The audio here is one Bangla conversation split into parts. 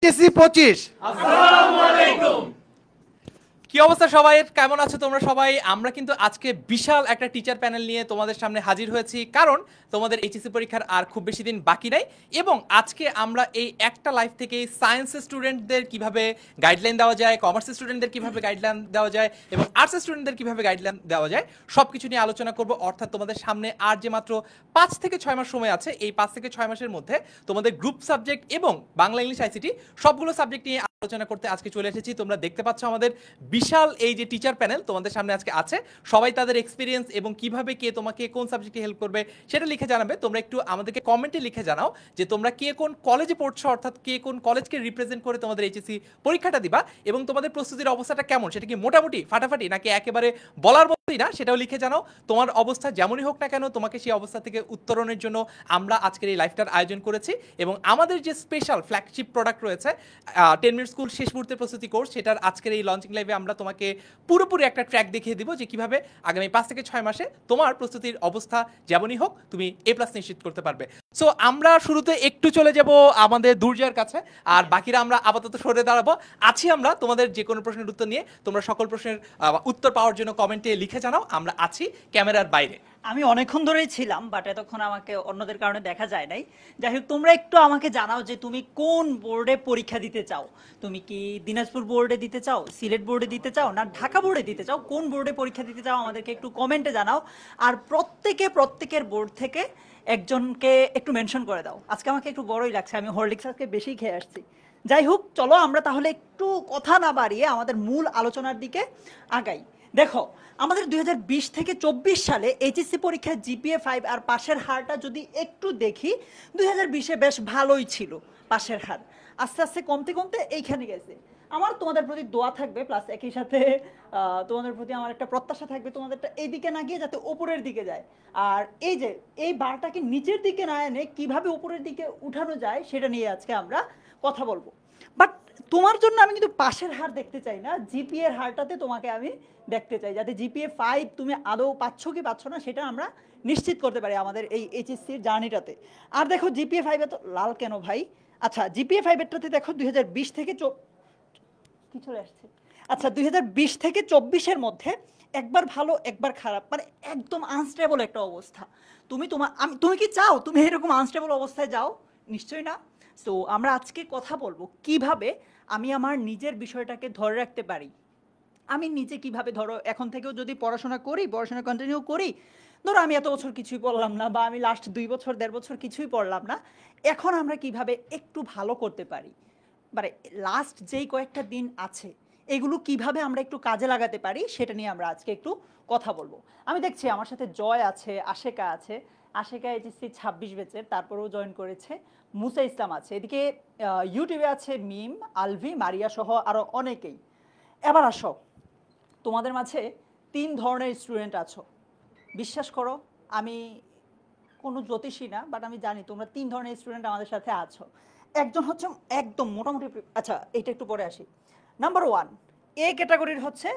কেসি 25। আসসালামু আলাইকুম। কি অবস্থা সবাই, কেমন আছো তোমরা সবাই? আমরা কিন্তু আজকে বিশাল একটা টিচার প্যানেল নিয়ে তোমাদের সামনে হাজির হয়েছি, কারণ তোমাদের এইচএসসি পরীক্ষার আর খুব বেশি দিন বাকি নাই। এবং আজকে আমরা এই একটা লাইফ থেকে সায়েন্সের স্টুডেন্টদের কিভাবে গাইডলাইন দেওয়া যায়, কমার্সের স্টুডেন্টদের কিভাবে গাইডলাইন দেওয়া যায় এবং আর্টসের স্টুডেন্টদের কিভাবে গাইডলাইন দেওয়া যায় সব কিছু নিয়ে আলোচনা করব। অর্থাৎ তোমাদের সামনে আর যে মাত্র 5 থেকে 6 মাস সময় আছে, এই 5 থেকে 6 মাসের মধ্যে তোমাদের গ্রুপ সাবজেক্ট এবং বাংলা ইংলিশ আইসিটি সবগুলো সাবজেক্ট নিয়ে আলোচনা করতে আজকে চলে এসেছি। তোমরা দেখতে পাচ্ছ আমাদের বিশাল এই যে টিচার প্যানেল তোমাদের সামনে আজকে আছে। সবাই তাদের এক্সপিরিয়েন্স এবং কিভাবে কে তোমাকে কোন সাবজেক্টে হেল্প করবে সেটা লিখে জানাবে। তোমরা একটু আমাদেরকে কমেন্টে লিখে জানাও যে তোমরা কে কোন কলেজে পড়ছো, অর্থাৎ কে কোন কলেজকে রিপ্রেজেন্ট করে তোমাদের এইচএসসি পরীক্ষাটা দিবা, এবং তোমাদের প্রস্তুতির অবস্থাটা কেমন, সেটা কি মোটামুটি ফাটাফাটি নাকি একেবারে বলার মতোই না, সেটাও লিখে জানাও। তোমার অবস্থা যেমনই হোক না কেন, তোমাকে সেই অবস্থা থেকে উত্তরণের জন্য আমরা আজকের এই লাইভটার আয়োজন করেছি। এবং আমাদের যে স্পেশাল ফ্ল্যাগশিপ প্রোডাক্ট রয়েছে 10 মিনিট স্কুল শেষ মুহূর্তের প্রস্তুতি কোর্স, সেটার আজকের এই লঞ্চিং লাইভে আমরা তোমাকে পুরোপুরি একটা ট্র্যাক দেখিয়ে দিব যে কিভাবে আগামী 5 থেকে 6 মাসে তোমার প্রস্তুতির অবস্থা যেমনই হোক তুমি A+ নিশ্চিত করতে পারবে। সো আমরা শুরুতে একটু চলে যাব আমাদের দুর্জয়ের কাছে, আর বাকিরা আমরা আপাতত সরে দাঁড়াবো। আছি আমরা তোমাদের যে কোনো প্রশ্নের উত্তর নিয়ে। তোমরা সকল প্রশ্নের উত্তর পাওয়ার জন্য কমেন্টে লিখে জানাও, আমরা আছি ক্যামেরার বাইরে। আমি অনেকক্ষণ ধরেই ছিলাম, বাট এতক্ষণ আমাকে অন্যদের কারণে দেখা যায় নাই। যাই হোক, তোমরা একটু আমাকে জানাও যে তুমি কোন বোর্ডে পরীক্ষা দিতে চাও। তুমি কি দিনাজপুর বোর্ডে দিতে চাও, সিলেট বোর্ডে দিতে চাও, না ঢাকা বোর্ডে দিতে চাও? কোন বোর্ডে পরীক্ষা দিতে চাও আমাদেরকে একটু কমেন্টে জানাও। আর প্রত্যেকের বোর্ড থেকে একজনকে একটু মেনশন করে দাও। আজকে আমাকে একটু বড়ই লাগছে, আমি হরলিক্স আজকে বেশি খেয়ে আসছি। যাই হোক, চলো আমরা তাহলে একটু কথা না বাড়িয়ে আমাদের মূল আলোচনার দিকে আগাই। দেখো, আমাদের 2020 থেকে 24 সালে এইচএসসি পরীক্ষায় জিপিএ 5 আর পাশের হারটা যদি একটু দেখি, 2020-এ বেশ ভালোই ছিল পাশের হার। আস্তে আস্তে কমতে কমতে এইখানে গেছে। আমার তোমাদের প্রতি দোয়া থাকবে, প্লাস একই সাথে তোমাদের প্রতি আমার একটা প্রত্যাশা থাকবে তোমাদেরটা এই দিকে না গিয়ে যাতে ওপরের দিকে যায়। আর এই যে এই বারটাকে নিচের দিকে না এনে কিভাবে উপরের দিকে উঠানো যায় সেটা নিয়ে আজকে আমরা কথা বলবো। বাট তোমার জন্য আমি কিন্তু পাশের হার দেখতে চাই না, জিপিএ এর হারটাতে তোমাকে আমি দেখতে চাই, যাতে জিপিএ 5 তুমি আদৌ পাচ্ছ কি পাচ্ছ না সেটা আমরা নিশ্চিত করতে পারি আমাদের এই এইচএসসির জার্নিটাতে। আর দেখো, জিপিএ 5 এত লাল কেন ভাই? আচ্ছা, জিপিএ 5 এরটাতে দেখো 2020 থেকে কি চলে আসছে, আচ্ছা 2020 থেকে 24-এর মধ্যে একবার ভালো একবার খারাপ, মানে একদম আনস্টেবল একটা অবস্থা। তুমি কি চাও তুমি এরকম আনস্টেবল অবস্থায় যাও? নিশ্চয়ই না। সো আমরা আজকে কথা বলবো কিভাবে আমি আমার নিজের বিষয়টাকে ধরে রাখতে পারি। আমি নিজে কিভাবে, ধরো এখন থেকেও যদি পড়াশোনা কন্টিনিউ করি, ধরো আমি এত বছর কিছুই পড়লাম না, বা আমি লাস্ট 2 বছর 1.5 বছর কিছুই পড়লাম না, এখন আমরা কিভাবে একটু ভালো করতে পারি, মানে লাস্ট যেই কয়েকটা দিন আছে এগুলো কিভাবে আমরা একটু কাজে লাগাতে পারি সেটা নিয়ে আমরা আজকে একটু কথা বলবো। আমি দেখছি আমার সাথে জয় আছে, আশেকা আছে। আশেকা এইচএসসি 26 ব্যাচের, তারপরেও জয়েন করেছে। মুসা ইসলাম আছে, এদিকে ইউটিউবে আছে মিম, আলভি, মারিয়া সহ আরও অনেকেই। এবার আসো, তোমাদের মাঝে 3 ধরনের স্টুডেন্ট আছো। বিশ্বাস করো, আমি কোনো জ্যোতিষী না, বাট আমি জানি তোমরা 3 ধরনের স্টুডেন্ট আমাদের সাথে আছো। একজন হচ্ছে একদম মোটামুটি, আচ্ছা এটা একটু পরে আসি। নাম্বার 1 এ ক্যাটাগরির হচ্ছে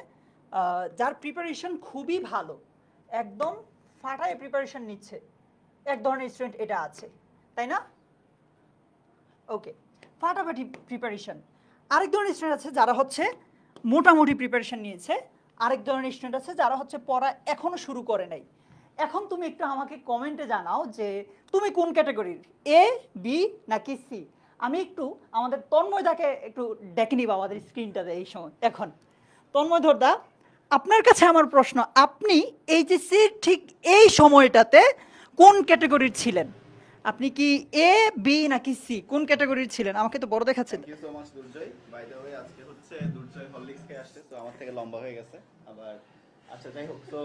যার প্রিপারেশন খুবই ভালো, একদম ফাটায় প্রিপারেশন নিচ্ছে, এক ধরনের স্টুডেন্ট এটা আছে, তাই না? ওকে, ফাটাফাটি প্রিপারেশন। আরেক ধরনের স্টুডেন্ট আছে যারা হচ্ছে মোটামুটি প্রিপারেশন নিয়েছে। আরেক ধরনের স্টুডেন্ট আছে যারা হচ্ছে পড়া এখনো শুরু করে নাই। এখন তুমি একটু আমাকে কমেন্টে জানাও যে তুমি কোন ক্যাটাগরির, এ, বি নাকি সি। আমি একটু আমাদের তন্ময়দাকে একটু ডেকে নিব আমাদের স্ক্রিনটাতে এই সময়। এখন তন্ময় ধরদা, আপনার কাছে আমার প্রশ্ন, আপনি এইচএসসির ঠিক এই সময়টাতে কোন ক্যাটাগরির ছিলেন? আপনি কি এ, বি নাকি সি, কোন ক্যাটাগরির ছিলেন? আমাকে তো বড় দেখাচ্ছে। Thank you so much Durjoy. By the way, আজকে হচ্ছে দুর্জয় হরলিক্স খেয়ে আসছে, তো আমার থেকে লম্বা হয়ে গেছে আবার। আচ্ছা যাই হোক, তো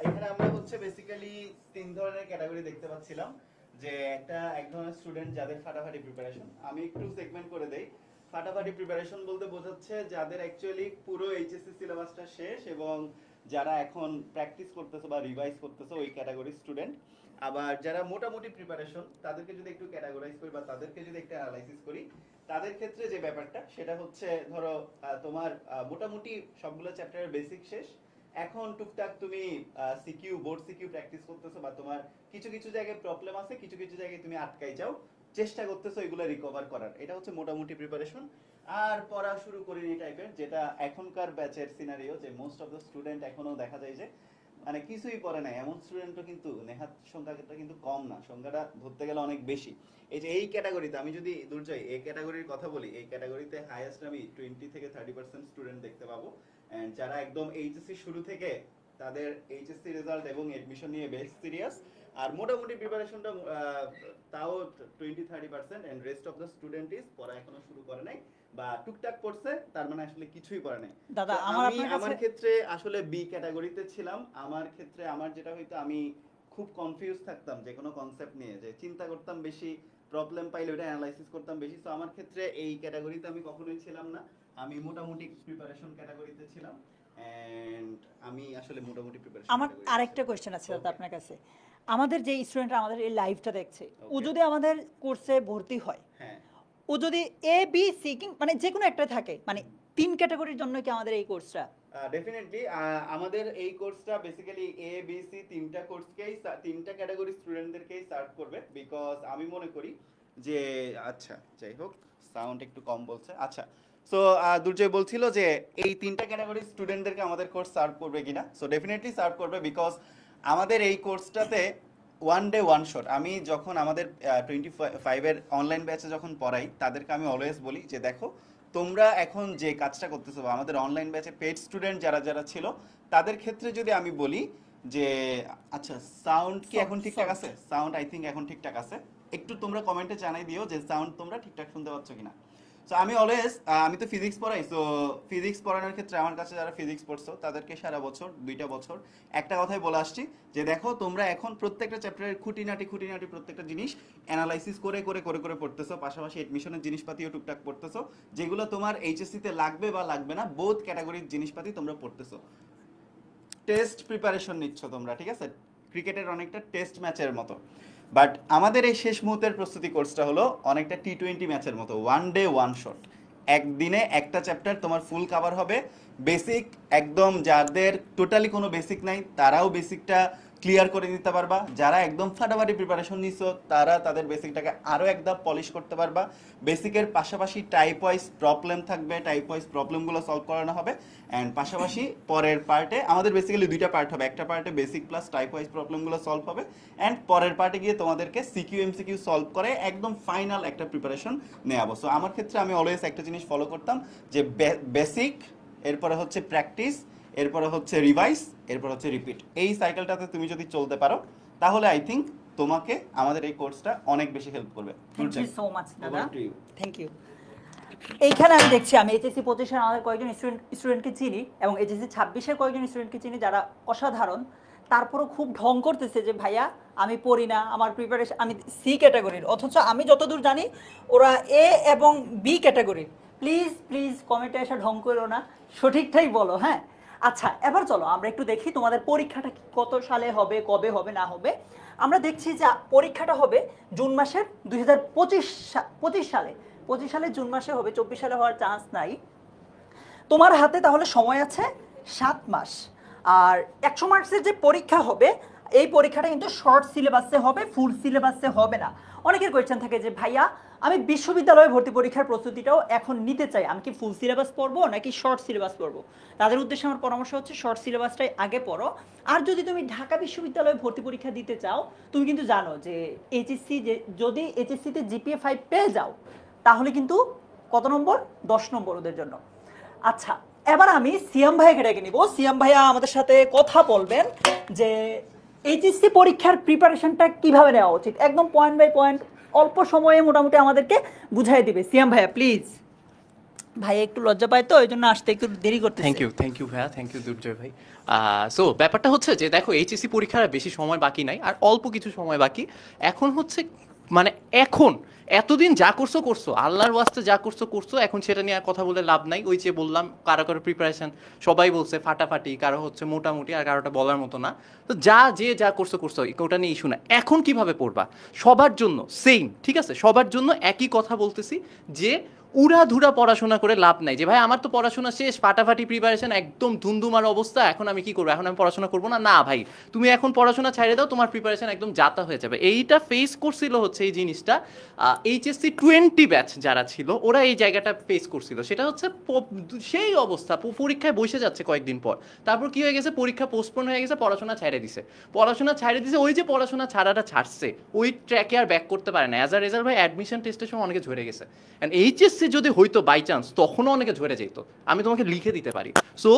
এখানে আমরা হচ্ছে বেসিক্যালি 3 ধরনের ক্যাটাগরি দেখতে পাচ্ছিলাম। যে এক ধরনের স্টুডেন্ট যাদের ফাটাফাটি প্রিপারেশন, আমি একটু সেগমেন্ট করে দেই। ফাটাফাটি প্রিপারেশন বলতে বোঝাচ্ছে যাদের অ্যাকচুয়ালি পুরো এইচএসসি সিলেবাসটা শেষ এবং যারা এখন প্র্যাকটিস করতেছে বা রিভাইজ করতেছে, ওই ক্যাটাগরির স্টুডেন্ট। আবার যারা মোটামুটি প্রিপারেশন, তাদেরকে যদি একটু ক্যাটাগরাইজ করি বা তাদেরকে যদি একটা অ্যানালাইসিস করি, তাদের ক্ষেত্রে যে ব্যাপারটা সেটা হচ্ছে, ধরো তোমার মোটামুটি সবগুলো চ্যাপ্টারের বেসিক শেষ, এখন টুকটাক তুমি সিকিউ বোর্ড সিকিউ প্র্যাকটিস করতেছো, বা তোমার কিছু কিছু জায়গায় প্রবলেম আছে, কিছু কিছু জায়গায় তুমি আটকাই যাও, চেষ্টা করতেছো এগুলো রিকভার করার, এটা হচ্ছে মোটামুটি প্রিপারেশন। আর পড়া শুরু করিনি টাইপের, যেটা এখনকার ব্যাচের সিনারিও, যে মোস্ট অফ দ্য স্টুডেন্ট এখনো দেখা যায় যে মানে কিছুই পড়ে নাই, এমন স্টুডেন্টও কিন্তু নেহাত সংখ্যাটা কিন্তু কম না, সংখ্যাটা ধরতে গেলে অনেক বেশি। এই যে এই ক্যাটাগরিতে আমি যদি দুর্জয় এই ক্যাটাগরির কথা বলি, এই ক্যাটাগরিতে হাইয়েস্ট আমি 20 থেকে 30% স্টুডেন্ট দেখতে পাবো। এন্ড যারা একদম এইচএসসি শুরু থেকে তাদের এইচএসসি রেজাল্ট এবং এডমিশন নিয়ে বেশ সিরিয়াস, আর মোটামুটি প্রিপারেশনটা তাও 20-30%, and rest of the student is পড়া এখনো শুরু করে নাই বা টুকটাক পড়ছে, তার মানে আসলে কিছুই পড়ে নাই। দাদা তো আমার আমি আপনার আমার কাছে ক্ষেত্রে আসলে বি ক্যাটাগরিতে ছিলাম। আমার ক্ষেত্রে আমার যেটা হইতো, আমি খুব কনফিউজ থাকতাম যে কোনো কনসেপ্ট নিয়ে, যে চিন্তা করতাম বেশি, প্রবলেম পাইলে ওটা অ্যানালাইসিস করতাম বেশি। তো আমার ক্ষেত্রে এই ক্যাটাগরিতে আমি কখনোই ছিলাম না, আমি মোটামুটি প্রিপারেশন ক্যাটাগরিতে ছিলাম। এন্ড আমি আসলে মোটামুটি প্রিপারেশন। আমার আরেকটা কোশ্চেন আছে দাদা আপনার কাছে। আমাদের যে স্টুডেন্টরা আমাদের এই লাইভটা দেখছে, ও যদি আমাদের কোর্সে ভর্তি হয়, হ্যাঁ, ও যদি এ বি সি মানে যে কোনো একটা থাকে, মানে 3 ক্যাটাগরির জন্য কি আমাদের এই কোর্সটা? ডেফিনেটলি আমাদের এই কোর্সটা বেসিক্যালি এ বি সি তিনটা কোর্সকেই, তিনটা ক্যাটাগরি স্টুডেন্টদেরকেই সার্ভ করবে। বিকজ আমি মনে করি যে, আচ্ছা যাই হোক, সাউন্ড একটু কম বলছে। আচ্ছা, সো দুর্জয় বলছিল যে এই তিনটা ক্যাটাগরি স্টুডেন্টদেরকে আমাদের কোর্স সার্ভ করবে কিনা। সো ডেফিনেটলি সার্ভ করবে, বিকজ আমাদের এই কোর্সটাতে ওয়ান ডে ওয়ান শট। আমি যখন আমাদের 25-এর অনলাইন ব্যাচে যখন পড়াই, তাদেরকে আমি অলওয়েজ বলি যে দেখো, তোমরা এখন যে কাজটা করতেছো, বা আমাদের অনলাইন ব্যাচে পেড স্টুডেন্ট যারা যারা ছিল তাদের ক্ষেত্রে যদি আমি বলি যে, আচ্ছা সাউন্ড কি এখন ঠিকঠাক আছে? সাউন্ড আই থিঙ্ক এখন ঠিকঠাক আছে। একটু তোমরা কমেন্টে জানাই দিও যে সাউন্ড তোমরা ঠিকঠাক শুনতে পাচ্ছ কিনা। সো আমি অলওয়েজ, আমি তো ফিজিক্স পড়াই, সো ফিজিক্স পড়ানোর ক্ষেত্রে আমার কাছে যারা ফিজিক্স পড়ছো তাদেরকে সারা বছর 2টা বছর একটা কথাই বলে আসছি যে দেখো, তোমরা এখন প্রত্যেকটা চ্যাপ্টারের খুঁটিনাটি প্রত্যেকটা জিনিস অ্যানালাইসিস করে করে করে করে পড়তেছো, পাশাপাশি এডমিশনের জিনিসপাতিও টুকটাক পড়তেছো, যেগুলো তোমার এইচএসসিতে লাগবে বা লাগবে না, বোথ ক্যাটাগরির জিনিসপাতি তোমরা পড়তেছো। টেস্ট প্রিপারেশন নিচ্ছ তোমরা, ঠিক আছে, ক্রিকেটের অনেকটা টেস্ট ম্যাচের মতো। বাট আমাদের এই শেষ মুহূর্তের প্রস্তুতি কোর্সটা হলো অনেকটা টি-20 ম্যাচের মতো, ওয়ান ডে ওয়ান শট। একদিনে একটা চ্যাপ্টার তোমার ফুল কভার হবে। বেসিক একদম, যাদের টোটালি কোনো বেসিক নাই তারাও বেসিকটা ক্লিয়ার করে নিতে পারবা। যারা একদম ফাটাফাটি প্রিপারেশন নিছো তারা তাদের বেসিকটাকে আরও একদম পলিশ করতে পারবা। বেসিকের পাশাপাশি টাইপ ওয়াইজ প্রবলেম থাকবে, টাইপ ওয়াইজ প্রবলেমগুলো সলভ করানো হবে। অ্যান্ড পাশাপাশি পরের পার্টে আমাদের বেসিক্যালি 2টা পার্ট হবে, একটা পার্টে বেসিক প্লাস টাইপ ওয়াইজ প্রবলেমগুলো সলভ হবে, অ্যান্ড পরের পার্টে গিয়ে তোমাদেরকে সিকিউ এমসিকিউ সলভ করে একদম ফাইনাল একটা প্রিপারেশন নেওয়া। সো আমার ক্ষেত্রে আমি অলওয়েজ একটা জিনিস ফলো করতাম যে বেসিক, এরপরে হচ্ছে প্র্যাকটিস, এরপরে হচ্ছে রিভাইজ, এরপর হচ্ছে রিপিট। এই সাইকেলটাতে তুমি যদি চলতে পারো তাহলে আই থিঙ্ক তোমাকে আমাদের এই কোর্সটা অনেক বেশি হেল্প করবে। থ্যাংক ইউ সো মাচ দাদা, Over to you. Thank you. এইখানে আমি দেখছি, আমি এইচএসসি 25-এর আমাদের কয়েকজন স্টুডেন্টকে চিনি এবং এইচএসসি 26-এর কয়েকজন স্টুডেন্টকে চিনি যারা অসাধারণ, তারপরও খুব ঢং করতেছে যে ভাইয়া আমি পড়ি না, আমার প্রিপারেশন, আমি সি ক্যাটাগরির, অথচ আমি যতদূর জানি ওরা এ এবং বি ক্যাটাগরির। প্লিজ প্লিজ কমেন্টে এসে ঢং করো না, সঠিকটাই বলো। হ্যাঁ, আচ্ছা এবার চলো আমরা একটু দেখি তোমাদের পরীক্ষাটা কত সালে হবে, কবে হবে না হবে। আমরা দেখছি যে পরীক্ষাটা হবে জুন মাসের 2025 সালে, 25 সালে জুন মাসে হবে, 24 সালে হওয়ার চান্স নাই। তোমার হাতে তাহলে সময় আছে 7 মাস। আর 100 মার্কসের যে পরীক্ষা হবে, এই পরীক্ষাটা কিন্তু শর্ট সিলেবাসে হবে, ফুল সিলেবাসে হবে না। অনেকের কোয়েশ্চেন থাকে যে ভাইয়া আমি বিশ্ববিদ্যালয়ে ভর্তি পরীক্ষার প্রস্তুতিটাও এখন নিতে চাই, আমি কি ফুল সিলেবাস পড়বো নাকি শর্ট সিলেবাস পড়বো? তাদের উদ্দেশ্যে আমার পরামর্শ হচ্ছে শর্ট সিলেবাসটাই আগে পড়ো। আর যদি তুমি ঢাকা বিশ্ববিদ্যালয়ে ভর্তি পরীক্ষা দিতে চাও, তুমি কিন্তু জানো যে এইচএসসি, যদি এইচএসসিতে জিপিএ 5 পেয়ে যাও তাহলে কিন্তু কত নম্বর? 10 নম্বর ওদের জন্য। আচ্ছা এবার আমি সিয়াম ভাইকে ডেকে নিব। সিয়াম ভাইয়া আমাদের সাথে কথা বলবেন যে এইচএসসি পরীক্ষার প্রিপারেশনটা কিভাবে নেওয়া উচিত, একদম পয়েন্ট বাই পয়েন্ট অল্প সময়ে মোটামুটি আমাদেরকে বুঝাই দিবে। সিয়াম ভাইয়া প্লিজ। ভাই একটু লজ্জা পায় তো, এই জন্য আসতে একটু দেরি করতে। থ্যাংক ইউ ভাইয়া, থ্যাংক ইউ দুর্জয় ভাই। সো ব্যাপারটা হচ্ছে যে দেখো, এইচএসসি পরীক্ষার বেশি সময় বাকি নাই, আর অল্প কিছু সময় বাকি। এখন হচ্ছে মানে এখন এতদিন যা করছো আল্লাহর ওয়াস্তে যা করছো, এখন সেটা নিয়ে আর কথা বলে লাভ নাই। ওই যে বললাম, কারো প্রিপারেশন সবাই বলছে ফাটাফাটি, কারো হচ্ছে মোটামুটি, আর কারোটা বলার মতো না। তো যা করছো ওটা নিয়ে ইস্যু না। এখন কিভাবে পড়বা সবার জন্য সেম, ঠিক আছে, সবার জন্য একই কথা বলতেছি যে উড়াধুরা পড়াশোনা করে লাভ নাই যে ভাই আমার তো পড়াশোনা শেষ, ফাটাফাটি প্রিপারেশন, একদম ধুমধুমার অবস্থা, এখন আমি কি করবো, এখন আমি পড়াশোনা করবো না। না ভাই, তুমি এখন পড়াশোনা ছাড়িয়ে দাও, তোমার প্রিপারেশন একদম যাতা হয়ে যাবে। এইটা ফেস করছিল হচ্ছে এই জিনিসটা এইচএসসি 20 ব্যাচ যারা ছিল, ওরা এই জায়গাটা ফেস করছিল। সেটা হচ্ছে সেই অবস্থা, পরীক্ষায় বসে যাচ্ছে কয়েকদিন পর, তারপর কি হয়ে গেছে, পরীক্ষা পোস্টপোন হয়ে গেছে, পড়াশোনা ছাড়ে দিছে। ওই যে পড়াশোনা ছাড়াটা ছাড়ছে, ওই ট্র্যাকে আর ব্যাক করতে পারে না। অ্যাজ আ রেজাল্ট ভাই অ্যাডমিশন টেস্টের সময় অনেকে ঝরে গেছে। অ্যান্ড এইচএসসি যদি হইতো বাই চান্স, তখনও অনেকে ঝরে যেত, আমি তোমাকে লিখে দিতে পারি। সো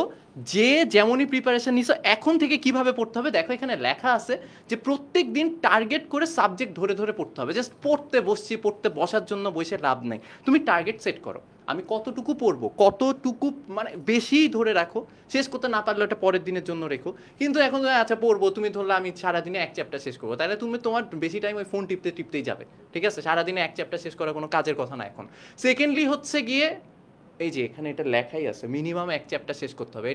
যে যেমনই প্রিপারেশন নিছো, এখন থেকে কিভাবে পড়তে হবে দেখো, এখানে লেখা আছে যে প্রত্যেক দিন টার্গেট করে সাবজেক্ট ধরে ধরে পড়তে হবে। জাস্ট পড়তে বসছি, পড়তে বসার জন্য বসে লাভ নেই। তুমি টার্গেট সেট করো, আমি কতটুকু পড়বো, কতটুকু মানে বেশি ধরে রাখো, শেষ করতে না পারলে ওটা পরের দিনের জন্য রেখো। কিন্তু এখন আচ্ছা পড়বো, তুমি ধরলে আমি সারাদিনে এক চ্যাপ্টার শেষ করবো, তাহলে তুমি তোমার বেশি টাইম ওই ফোন টিপতেই যাবে। ঠিক আছে, সারাদিনে এক চ্যাপ্টার শেষ করা কোনো কাজের কথা না এখন। সেকেন্ডলি হচ্ছে গিয়ে এই যে এখানে এটা লেখাই আছে, মিনিমাম এক চ্যাপ্টার শেষ করতে হবে।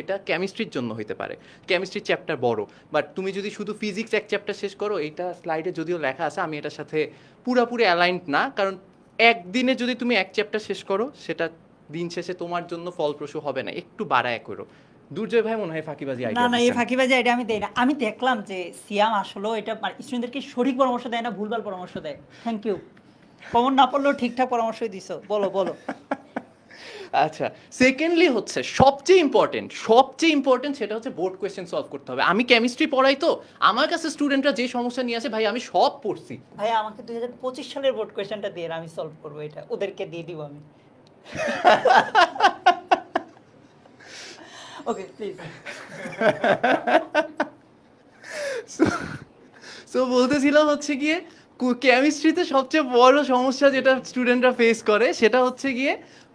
এটা কেমিস্ট্রির জন্য হইতে পারে, কেমিস্ট্রির চ্যাপ্টার বড়, বাট তুমি যদি শুধু ফিজিক্স এক চ্যাপ্টার শেষ করো, এইটা স্লাইডে যদিও লেখা আছে, আমি এটার সাথে পুরোপুরি অ্যালাইন্ড না। কারণ একদিনে যদি তুমি এক চ্যাপ্টার শেষ করো, সেটা দিন শেষে তোমার জন্য ফলপ্রসূ হবে না, একটু বাড়ায় করো। দুর্জয় ভাই মনে হয় ফাঁকিবাজি না আইডিয়া না, এই ফাঁকিবাজি আইডিয়া আমি দেই না। আমি দেখলাম যে সিয়াম আসলে এটা স্টুডেন্টদেরকে সঠিক পরামর্শ দেয় না, ভুলভাল পরামর্শ দেয়। থ্যাংক ইউ, কমন না পড়লেও ঠিকঠাক পরামর্শই দিছো। বলো বলো। আচ্ছা, সেকেন্ডলি হচ্ছে সবচেয়ে ইম্পর্টেন্ট সেটা হচ্ছে বোর্ড কোয়েশ্চেন সলভ করতে হবে। আমি কেমিস্ট্রি পড়াই, তো আমার কাছে স্টুডেন্টরা যে সমস্যা নিয়ে আসে, ভাই আমি সব পড়ছি। ভাই আমাকে 2025 সালের বোর্ড কোয়েশ্চেনটা দিয়ে আমি সলভ করবো, এটা ওদেরকে দিয়ে দিব আমি। Okay please. সো বলতেছিলাম হচ্ছে গিয়ে কেমিস্ট্রিতে সবচেয়ে বড় সমস্যা যেটা স্টুডেন্টরা ফেস করে, সেটা হচ্ছে গিয়ে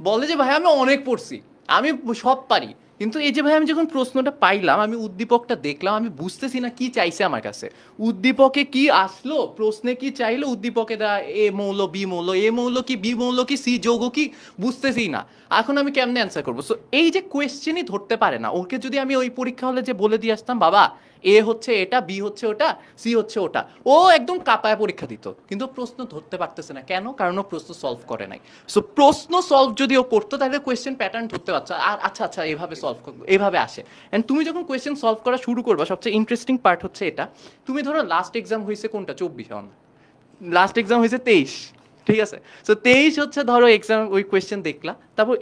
বলে যে ভাই আমি অনেক পড়ছি, আমি সব পারি, কিন্তু এই যে ভাই আমি যখন প্রশ্নটা পাইলাম, আমি উদ্দীপকটা দেখলাম, আমি বুঝতেছি না কি চাইছে আমার কাছে, উদ্দীপকে কি আসলো, প্রশ্নে কি চাইলো, উদ্দীপকে দা এ মৌল বি মৌল, এ মৌল কি বি মৌল কি সি যৌগ কি, বুঝতেছি না, এখন আমি কেমনে অ্যান্সার করবো। সো এই যে কোয়েশ্চেনই ধরতে পারে না, ওকে যদি আমি ওই পরীক্ষা হলে যে বলে দিয়ে আসতাম বাবা এ হচ্ছে এটা, বি হচ্ছে ওটা, সি হচ্ছে ওটা, ও একদম কাপায় পরীক্ষা দিত। কিন্তু প্রশ্ন ধরতে পারতেছে না, কেন? কারণ ও প্রশ্ন সলভ করে নাই। সো প্রশ্ন সলভ যদি ও করতো, তাহলে কোয়েশ্চেন প্যাটার্ন ধরতে পারছো, আর আচ্ছা আচ্ছা এভাবে সলভ করবো, এভাবে আসে। অ্যান্ড তুমি যখন কোয়েশ্চেন সলভ করা শুরু করবা, সবচেয়ে ইন্টারেস্টিং পার্ট হচ্ছে এটা, তুমি ধরো লাস্ট এক্সাম হয়েছে কোনটা, 24, লাস্ট এক্সাম হয়েছে 23, ঠিক আছে। সো 23 হচ্ছে ধরো এক্সাম, ওই কোয়েশ্চেন দেখলা, তারপর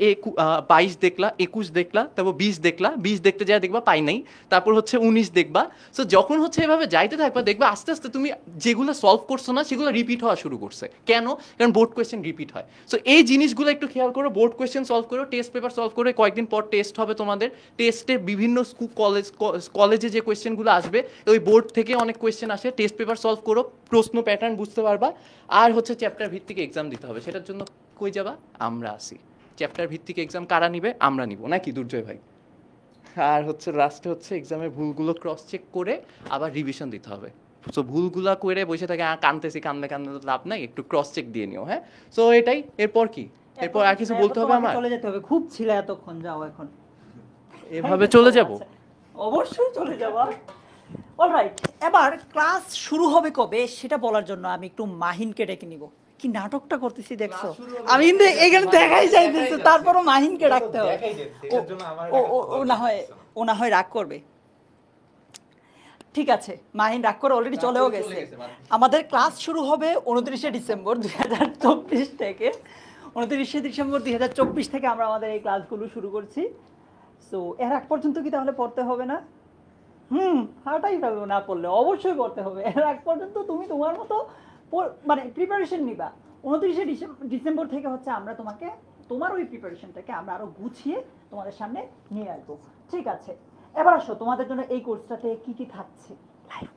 22 দেখলা, 21 দেখলা, তারপর 20 দেখলা, 20 দেখতে যা দেখবা পাই নাই, তারপর হচ্ছে 19 দেখবা। সো যখন হচ্ছে এভাবে যাইতে থাকবা, দেখবা আস্তে আস্তে তুমি যেগুলো সলভ করছো না, সেগুলো রিপিট হওয়া শুরু করছে। কেন? কারণ বোর্ড কোয়েশ্চেন রিপিট হয়। সো এই জিনিসগুলো একটু খেয়াল করো, বোর্ড কোয়েশ্চেন সলভ করো, টেস্ট পেপার সলভ করে, কয়েকদিন পর টেস্ট হবে তোমাদের, টেস্টে বিভিন্ন স্কুল কলেজে যে কোয়েশ্চেনগুলো আসবে, ওই বোর্ড থেকে অনেক কোয়েশ্চেন আসে, টেস্ট পেপার সলভ করো, প্রশ্ন প্যাটার্ন বুঝতে পারবা। আর হচ্ছে চ্যাপ্টার ভিত্তিক এক্সাম দিতে হবে, সেটার জন্য কই যাবা? আমরা আসি। চ্যাপ্টার ভিত্তিক এক্সাম কারা নিবে? আমরা নিব, নাকি দুর্জয় ভাই? আর হচ্ছে লাস্টে হচ্ছে এক্সামের ভুলগুলো ক্রস চেক করে আবার রিভিশন দিতে হবে। সো ভুলগুলা করে বসে থাকে কানতেছি, কান্দে লাভ নাই, একটু ক্রস চেক দিয়ে নিও। হ্যাঁ, সো এটাই। এরপর কি? এরপর আর কিছু বলতে হবে আমার? চলে যেতে হবে, খুব ছিল এতক্ষণ, যাও এখন। এভাবে চলে যাব? অবশ্যই চলে যাবো। অলরাইট, এবার ক্লাস শুরু হবে কবে সেটা বলার জন্য আমি একটু মাহিনকে ডেকে নিব। কি নাটকটা করতেছি দেখছো? আমি কিন্তু এখানে দেখাই যাইতেছে, তারপরও মাহিনকে ডাকতে হবে। ও না হয় রাগ করবে। ঠিক আছে, মাহিন রাগ করে অলরেডি চলেও গেছে। আমাদের ক্লাস শুরু হবে 29শে ডিসেম্বর 2024 থেকে। 29শে ডিসেম্বর 2024 থেকে আমরা আমাদের এই ক্লাসগুলো শুরু করছি। সো এর আগ পর্যন্ত কি তাহলে পড়তে হবে না? হাঁটাই ফেলবো না পড়লে, অবশ্যই পড়তে হবে। এর আগ পর্যন্ত তুমি তোমার মতো মানে প্রিপারেশন নিবা। 29শে ডিসেম্বর থেকে হচ্ছে আমরা তোমাকে তোমার ওই প্রিপারেশনটাকে আমরা আরো গুছিয়ে তোমাদের সামনে নিয়ে আসবো। ঠিক আছে, এবার আসো, তোমাদের জন্য এই কোর্সটাতে কি কি থাকছে? লাইভ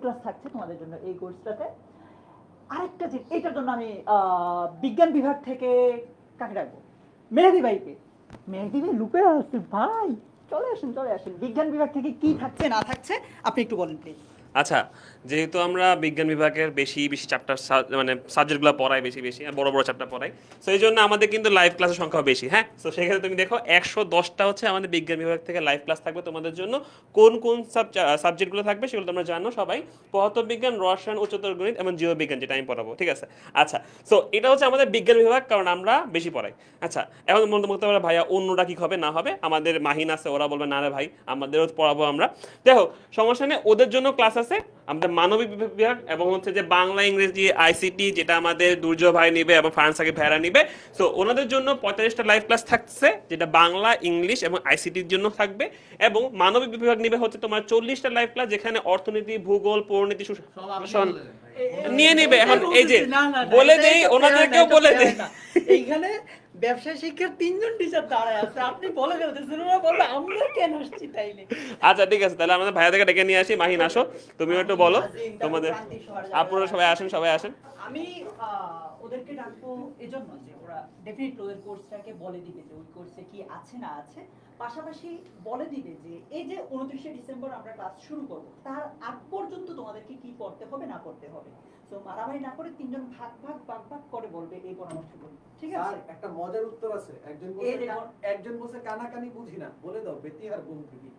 ক্লাস থাকছে তোমাদের জন্য এই কোর্সটাতে। আরেকটা জিনিস, এইটার জন্য আমি বিজ্ঞান বিভাগ থেকে কাকে রাখবো? মেহেদি ভাইকে। মেহেদি ভাই লুপে আসছে ভাই, চলে আসেন। বিজ্ঞান বিভাগ থেকে কি থাকছে না থাকছে আপনি একটু বলেন প্লিজ। আচ্ছা, যেহেতু আমরা বিজ্ঞান বিভাগের বেশি বেশি চ্যাপ্টার মানে সাবজেক্টগুলো পড়াই বেশি বেশি আর বড় বড় চ্যাপ্টার পড়াই, সো এই জন্য আমাদের কিন্তু লাইভ ক্লাসের সংখ্যা বেশি। হ্যাঁ, সো সেক্ষেত্রে তুমি দেখো 110টা হচ্ছে আমাদের বিজ্ঞান বিভাগ থেকে লাইভ ক্লাস থাকবে তোমাদের জন্য। কোন কোন সাবজেক্টগুলো থাকবে সেগুলো তোমরা জানো সবাই, পদার্থবিজ্ঞান, রসায়ন, উচ্চতর গণিত এবং জীববিজ্ঞান, যেটা আমি পড়াবো। ঠিক আছে, আচ্ছা, সো এটা হচ্ছে আমাদের বিজ্ঞান বিভাগ, কারণ আমরা বেশি পড়াই। আচ্ছা, এখন মনে করতে পারো ভাইয়া অন্যটা কি হবে না হবে, আমাদের মাহিন আছে, ওরা বলবে না রে ভাই আমাদেরও পড়াবো আমরা। দেখো সমস্যা নেই, ওদের জন্য ক্লাস আছে। আমাদের মানবিক বিভাগ এবং হচ্ছে যে বাংলা, ইংরেজি, আইসিটি, যেটা আমাদের দুর্জয় ভাই নিবে এবং ফারানসাকি ভাইরা নিবে, সো ওনাদের জন্য 45টা লাইভ ক্লাস থাকছে, যেটা বাংলা, ইংলিশ এবং আইসিটির জন্য থাকবে। এবং মানবিক বিভাগ নিবে হচ্ছে তোমার 40টা লাইভ ক্লাস, যেখানে অর্থনীতি, ভূগোল, পরিণীতি নিয়ে নিবে। এখন এই যে বলে দেই, ওনাদেরকেও বলে দেই, এইখানে ব্যবসায় শিক্ষার 3জন টিচার দাঁড়ায় আছে, আপনি বলে ফেলতেছেন, ওরা বলবে আমরা কেন আসছি তাইলে। আচ্ছা ঠিক আছে, তাহলে আমাদের ভাইয়া থেকে ডেকে নিয়ে আসি। মাহিন আসো, তুমিও একটু বলো তোমাদের, আপনারা সবাই আসেন, সবাই আসেন। আমি ওদেরকে ডাকবো এজন্য যে ওরা ডেফিনেটলি ওদের কোর্সটাকে বলে দিবে যে ওই কোর্সে কি আছে না আছে, পাশাপাশি বলে দিবে যে এই যে 29শে ডিসেম্বর আমরা ক্লাস শুরু করব, তার আগ পর্যন্ত তোমাদেরকে কি পড়তে হবে না পড়তে হবে। তো মারামারি না করে 3জন ভাগ ভাগ করে বলবে এই পরামর্শগুলো, ঠিক আছে? স্যার একটা মজার উত্তর আছে, একজন বলছে কানাকানি বুঝি না, বলে দাও বেতিয়ার বন্ধু কি।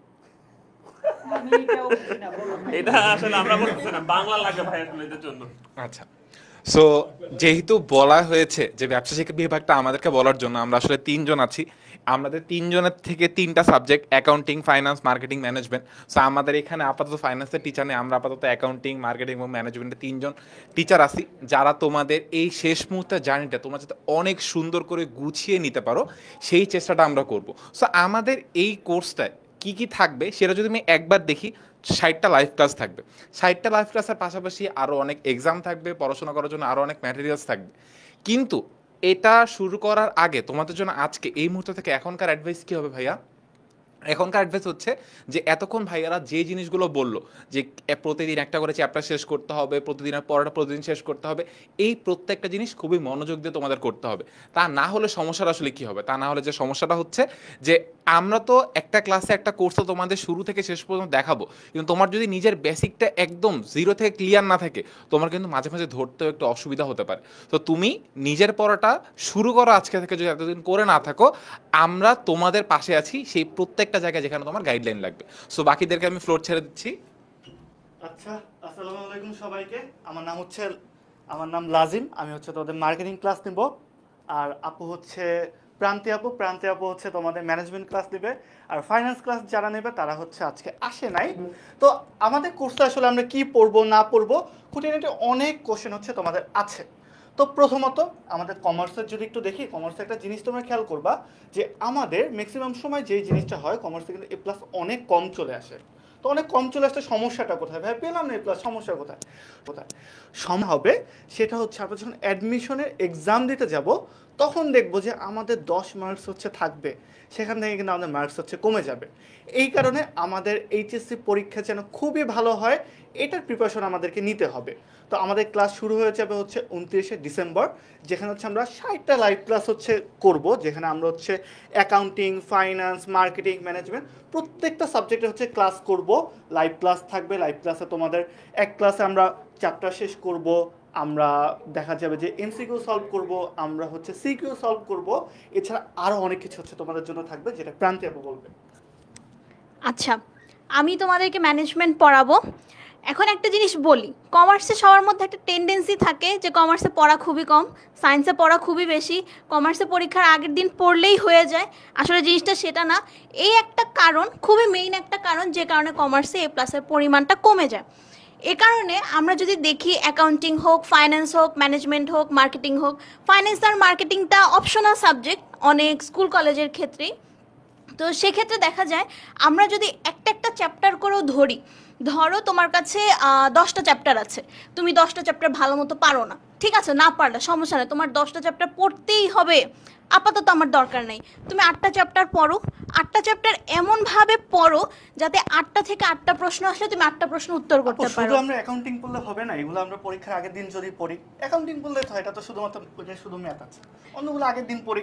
আমি এটাও বুঝি না, বলো। এটা আসলে আমরা বলতেছি না, বাংলা লাগে ভাই আসলে এদের জন্য। আচ্ছা, সো যেহেতু বলা হয়েছে যে ব্যবসা শিক্ষা বিভাগটা আমাদেরকে বলার জন্য, আমরা আসলে 3জন আছি। আমাদের 3জনের থেকে 3টা subject, accounting, finance, marketing, management. So আমাদের এখানে আপাতত ফাইন্যান্সের টিচার নেই, আমরা আপাতত অ্যাকাউন্টিং, মার্কেটিং এবং ম্যানেজমেন্টের 3জন টিচার আছি, যারা তোমাদের এই শেষ মুহূর্তের জার্নিটা তোমরা যাতে অনেক সুন্দর করে গুছিয়ে নিতে পারো সেই চেষ্টাটা আমরা করব। সো আমাদের এই কোর্সটায় কি কি থাকবে সেটা যদি আমি একবার দেখি, 60টা লাইভ ক্লাস থাকবে। 60টা লাইভ ক্লাসের পাশাপাশি আরও অনেক এক্সাম থাকবে, পড়াশোনা করার জন্য আরও অনেক ম্যাটেরিয়ালস থাকবে। কিন্তু এটা শুরু করার আগে তোমাদের জন্য আজকে এই মুহূর্ত থেকে এখনকার অ্যাডভাইস কী হবে ভাইয়া? এখনকার অ্যাডভাইস হচ্ছে যে এতক্ষণ ভাইয়ারা যে জিনিসগুলো বললো যে প্রতিদিন একটা করে চ্যাপ্টার শেষ করতে হবে, প্রতিদিনের পড়াটা প্রতিদিন শেষ করতে হবে, এই প্রত্যেকটা জিনিস খুবই মনোযোগ দিয়ে তোমাদের করতে হবে। তা না হলে সমস্যাটা আসলে কী হবে? তা না হলে যে সমস্যাটা হচ্ছে যে আমরা তো একটা ক্লাসে একটা কোর্সও তোমাদের শুরু থেকে শেষ পর্যন্ত দেখাবো, কিন্তু তোমার যদি নিজের বেসিকটা একদম জিরো থেকে ক্লিয়ার না থাকে, তোমার কিন্তু মাঝে মাঝে ধরতেও একটু অসুবিধা হতে পারে। তো তুমি নিজের পড়াটা শুরু করো আজকে থেকে, যদি এতদিন করে না থাকো, আমরা তোমাদের পাশে আছি সেই প্রত্যেকটা জায়গায় যেখানে তোমার গাইডলাইন লাগবে। সো বাকিদেরকে আমি ফ্লোর ছেড়ে দিচ্ছি। আচ্ছা, আসসালামু আলাইকুম সবাইকে। আমার নাম লাজিম, আমি হচ্ছে তোমাদের মার্কেটিং ক্লাস নিব। আর আপু হচ্ছে প্রান্তি আপু হচ্ছে তোমাদের ম্যানেজমেন্ট ক্লাস নেবে। আর ফাইন্যান্স ক্লাস যারা নেবে তারা হচ্ছে আজকে আসে নাই। তো আমাদের কোর্সটা আসলে আমরা কি পড়বো না পড়বো, খুঁটিনাটি অনেক কোশ্চেন হচ্ছে তোমাদের আছে। তো প্রথমত আমাদের কমার্সের যদি একটু দেখি, কমার্সের একটা জিনিস তোমরা খেয়াল করবা যে আমাদের ম্যাক্সিমাম সময় যেই জিনিসটা হয়, কমার্সে কিন্তু A+ অনেক কম চলে আসে। তো অনেক কম চলে আসতে সমস্যাটা কোথায় ভাই? পেলাম না A+, সমস্যা কোথায়? হবে সেটা হচ্ছে আমরা যখন অ্যাডমিশনের এক্সাম দিতে যাব তখন দেখবো যে আমাদের 10 মার্কস হচ্ছে থাকবে, সেখান থেকে কিন্তু আমাদের মার্কস হচ্ছে কমে যাবে। এই কারণে আমাদের এইচএসসি পরীক্ষা যেন খুবই ভালো হয়, এটার প্রিপারেশন আমাদেরকে নিতে হবে। তো আমাদের ক্লাস শুরু হয়ে যাবে হচ্ছে 29শে ডিসেম্বর, যেখানে হচ্ছে আমরা 60টা লাইভ ক্লাস হচ্ছে করব, যেখানে আমরা হচ্ছে অ্যাকাউন্টিং, ফাইন্যান্স, মার্কেটিং, ম্যানেজমেন্ট প্রত্যেকটা সাবজেক্টে হচ্ছে ক্লাস করব। লাইভ ক্লাস থাকবে। লাইভ ক্লাসে তোমাদের এক ক্লাসে আমরা চ্যাপ্টার শেষ করব, আমরা দেখা যাবে যে এমসিকিউ সলভ করব, আমরা হচ্ছে সিকিউ সলভ করব। এছাড়া আরও অনেক কিছু হচ্ছে তোমাদের জন্য থাকবে, যেটা প্রান্তি আপু বলবে। আচ্ছা, আমি তোমাদেরকে ম্যানেজমেন্ট পড়াবো। এখন একটা জিনিস বলি, কমার্সে সবার মধ্যে একটা টেন্ডেন্সি থাকে যে কমার্সে পড়া খুবই কম, সায়েন্সে পড়া খুবই বেশি, কমার্সে পরীক্ষার আগের দিন পড়লেই হয়ে যায়। আসলে জিনিসটা সেটা না। এই একটা কারণ, খুবই মেইন একটা কারণ, যে কারণে কমার্সে A+-এর পরিমাণটা কমে যায়। এ কারণে আমরা যদি দেখি, অ্যাকাউন্টিং হোক, ফাইন্যান্স হোক, ম্যানেজমেন্ট হোক, মার্কেটিং হোক, ফাইন্যান্স আর মার্কেটিংটা অপশনাল সাবজেক্ট অনেক স্কুল কলেজের ক্ষেত্রেই। তো সেক্ষেত্রে দেখা যায় আমরা যদি একটা চ্যাপ্টার করেও ধরো তোমার কাছে 10টা চ্যাপ্টার আছে, তুমি 10টা চ্যাপ্টার ভালো মতো পারো না, ঠিক আছে, না পারলে সমস্যা নেই, তোমার 10টা চ্যাপ্টার পড়তেই হবে, আপাতত আমার দরকার নেই, তুমি 8টা চ্যাপ্টার পড়ো। 8টা চ্যাপ্টার এমনভাবে পড়ো যাতে 8টা থেকে 8টা প্রশ্ন আসলে তুমি 8টা প্রশ্ন উত্তর করতে পারো। শুধু আমরা অ্যাকাউন্টিং পড়লে হবে না, এগুলো আমরা পরীক্ষার আগের দিন যদি পড়ি। অ্যাকাউন্টিং পড়লে তো এটা তো শুধুমাত্র শুধু ম্যাথ আছে, অন্যগুলো আগের দিন পড়ি।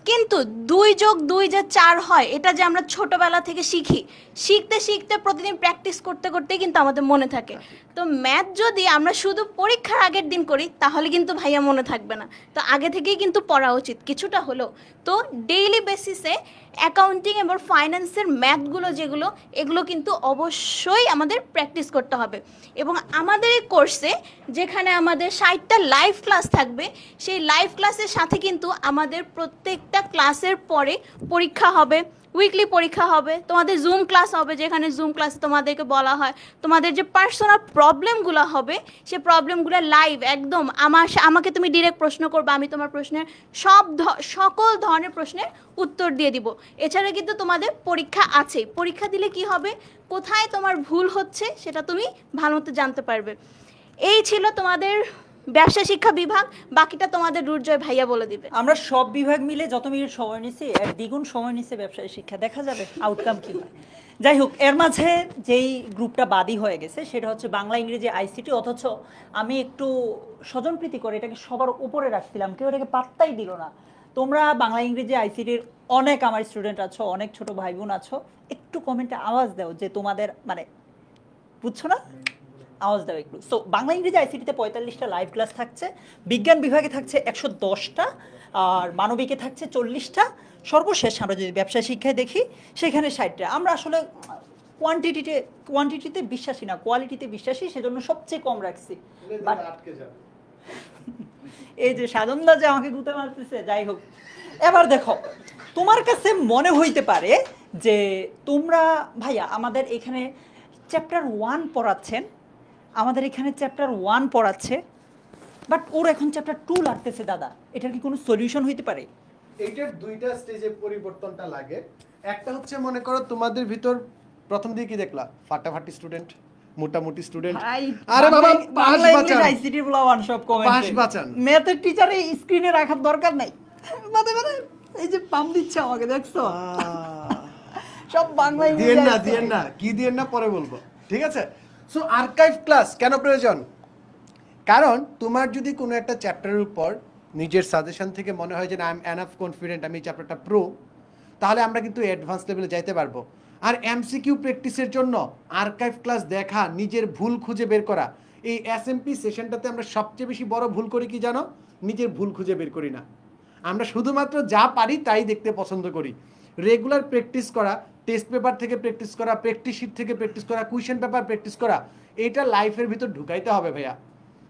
কিন্তু 2+2 যে 4 হয় এটা যে আমরা ছোটবেলা থেকে শিখি, শিখতে শিখতে প্রতিদিন প্র্যাকটিস করতে করতে কিন্তু আমাদের মনে থাকে। তো ম্যাথ যদি আমরা শুধু পরীক্ষার আগের দিন করি তাহলে কিন্তু ভাইয়া মনে থাকবে না। তো আগে থেকেই কিন্তু পড়া উচিত কিছুটা হলেও। তো ডেইলি বেসিসে অ্যাকাউন্টিং এবং ফাইন্যান্সের ম্যাথগুলো যেগুলো, এগুলো কিন্তু অবশ্যই আমাদের প্র্যাকটিস করতে হবে। এবং আমাদের এই কোর্সে যেখানে আমাদের 60টা লাইভ ক্লাস থাকবে, সেই লাইভ ক্লাসের সাথে কিন্তু আমাদের প্রত্যেকটা ক্লাসের পরে পরীক্ষা হবে, উইকলি পরীক্ষা হবে, তোমাদের জুম ক্লাস হবে, যেখানে জুম ক্লাসে তোমাদেরকে বলা হয় তোমাদের যে পার্সোনাল প্রবলেমগুলো হবে সে প্রবলেমগুলো লাইভ একদম আমাকে তুমি ডিরেক্ট প্রশ্ন করবে, আমি তোমার প্রশ্নের সকল ধরনের প্রশ্নের উত্তর দিয়ে দিব। এছাড়া কিন্তু তোমাদের পরীক্ষা আছে, পরীক্ষা দিলে কি হবে, কোথায় তোমার ভুল হচ্ছে সেটা তুমি ভালো মতো জানতে পারবে। এই ছিল তোমাদের ব্যবসা শিক্ষা বিভাগ, বাকিটা তোমাদের দুর্জয় ভাইয়া বলে দিবে। আমরা সব বিভাগ মিলে যত মিনিট সময় নিচ্ছি এর দ্বিগুণ সময় নিচ্ছে ব্যবসায় শিক্ষা, দেখা যাবে আউটকাম কি হয়। যাই হোক, এর মাঝে যেই গ্রুপটা বাদী হয়ে গেছে সেটা হচ্ছে বাংলা ইংরেজি আইসিটি, অথচ আমি একটু স্বজনপ্রীতি করে এটাকে সবার উপরে রাখছিলাম, কেউ এটাকে পাত্তাই দিল না। তোমরা বাংলা ইংরেজি আইসিটির অনেক আমার স্টুডেন্ট আছো, অনেক ছোট ভাই বোন আছো, একটু কমেন্টে আওয়াজ দাও যে তোমাদের মানে বুঝছো না, আওয়াজ দাও একটু। সো বাংলা ইংরেজি আইসিটিতে 45টা লাইভ ক্লাস থাকছে, বিজ্ঞান বিভাগে থাকছে 110টা, আর মানবিকে থাকছে 40টা, সর্বশেষ আমরা যদি ব্যবসা শিক্ষায় দেখি সেখানে 60টা। আমরা আসলে কোয়ান্টিটিতে বিশ্বাসী না, কোয়ালিটিতে বিশ্বাসী, সেজন্য সবচেয়ে কম রাখছি। বাট এই যে সাধনদা যে আমাকে গুতে মারতেছে, যাই হোক, এবার দেখো তোমার কাছে মনে হইতে পারে যে তোমরা ভাইয়া আমাদের এখানে চ্যাপ্টার 1 পড়াচ্ছেন, আমাদের এখানে চ্যাপ্টার 1 পড়াচ্ছে, বাট ওর এখন চ্যাপ্টার 2 লাগতেছে দাদা, এটার কি কোনো সলিউশন হইতে পারে? এইটার দুইটা স্টেজে পরিবর্তনটা লাগে। একটা হচ্ছে মনে করো তোমাদের ভিতর প্রথম দিকে কি দেখলা, ফাটাফাটি স্টুডেন্ট, মোটামুটি স্টুডেন্ট, আরে বাবা পাস বাঁচান, আইসিটি বলাওয়ান সব কমেন্ট, পাস বাঁচান, ম্যাথের টিচারে স্ক্রিনে রাখার দরকার নাই, বাদে বাদে এই যে পাম দিচ্ছে আমাকে, দেখছো সব বাংলা দিয়েন না কি দিয়েন না পরে বলবো, ঠিক আছে? সো আর্কাইভ ক্লাস কেন প্রয়োজন? কারণ তোমার যদি কোনো একটা চ্যাপ্টারের উপর নিজের সাজেশন থেকে মনে হয় যে আই এম এনাফ কনফিডেন্ট, আমি এই চ্যাপ্টারটা প্রো, তাহলে আমরা কিন্তু অ্যাডভান্স লেভেলে যাইতে পারবো। আর এমসিকিউ প্র্যাকটিসের জন্য আর্কাইভ ক্লাস দেখা, নিজের ভুল খুঁজে বের করা, এই এসএমপি সেশনটাতে আমরা সবচেয়ে বেশি বড় ভুল করি কি জানো? নিজের ভুল খুঁজে বের করি না, আমরা শুধুমাত্র যা পারি তাই দেখতে পছন্দ করি। রেগুলার প্র্যাকটিস করা, টেস্ট পেপার থেকে প্র্যাকটিস করা, প্র্যাকটিস শিট থেকে প্র্যাকটিস করা, কুয়েশন পেপার প্র্যাকটিস করা, এটা লাইফের ভিতর ঢুকাইতে হবে ভাইয়া।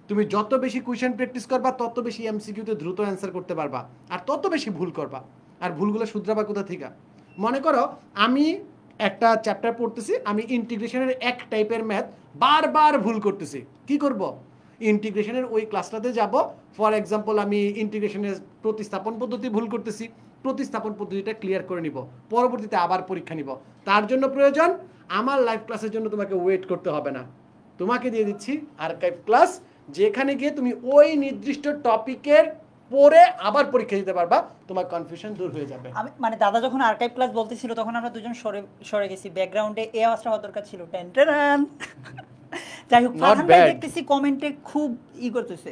তুমি যত বেশি কুয়েশন প্র্যাকটিস করবা তত বেশি এমসিকিউতে দ্রুত অ্যান্সার করতে পারবা, আর তত বেশি ভুল করবা। আর ভুলগুলো শুধরাবা কোথা থেকে? মনে করো আমি একটা চ্যাপ্টার পড়তেছি, আমি ইন্টিগ্রেশনের এক টাইপের ম্যাথ বারবার ভুল করতেছি, কি করব? ইন্টিগ্রেশনের ওই ক্লাসটাতে যাব, ফর এক্সাম্পল আমি ইন্টিগ্রেশনের প্রতিস্থাপন পদ্ধতি ভুল করতেছি, প্রতিস্থাপন পদ্ধতিটা ক্লিয়ার করে নিব, পরবর্তীতে আবার পরীক্ষা নিব। তার জন্য প্রয়োজন আমার লাইভ ক্লাসের জন্য তোমাকে ওয়েট করতে হবে না, তোমাকে দিয়ে দিচ্ছি আর্কাইভ ক্লাস, যেখানে গিয়ে তুমি ওই নির্দিষ্ট টপিকের পরে আবার পরীক্ষা দিতে পারবা, তোমার কনফিউশন দূর হয়ে যাবে। আমি মানে দাদা যখন আর্কাইভ ক্লাস বলতেছিল তখন আমরা দুজন সরে গেছি, ব্যাকগ্রাউন্ডে এই আওয়াজটা হওয়ার দরকার ছিল, টেন টেন। যাই হোক, ফারহান ভাই দেখতেছি কমেন্টে খুব করতেছে,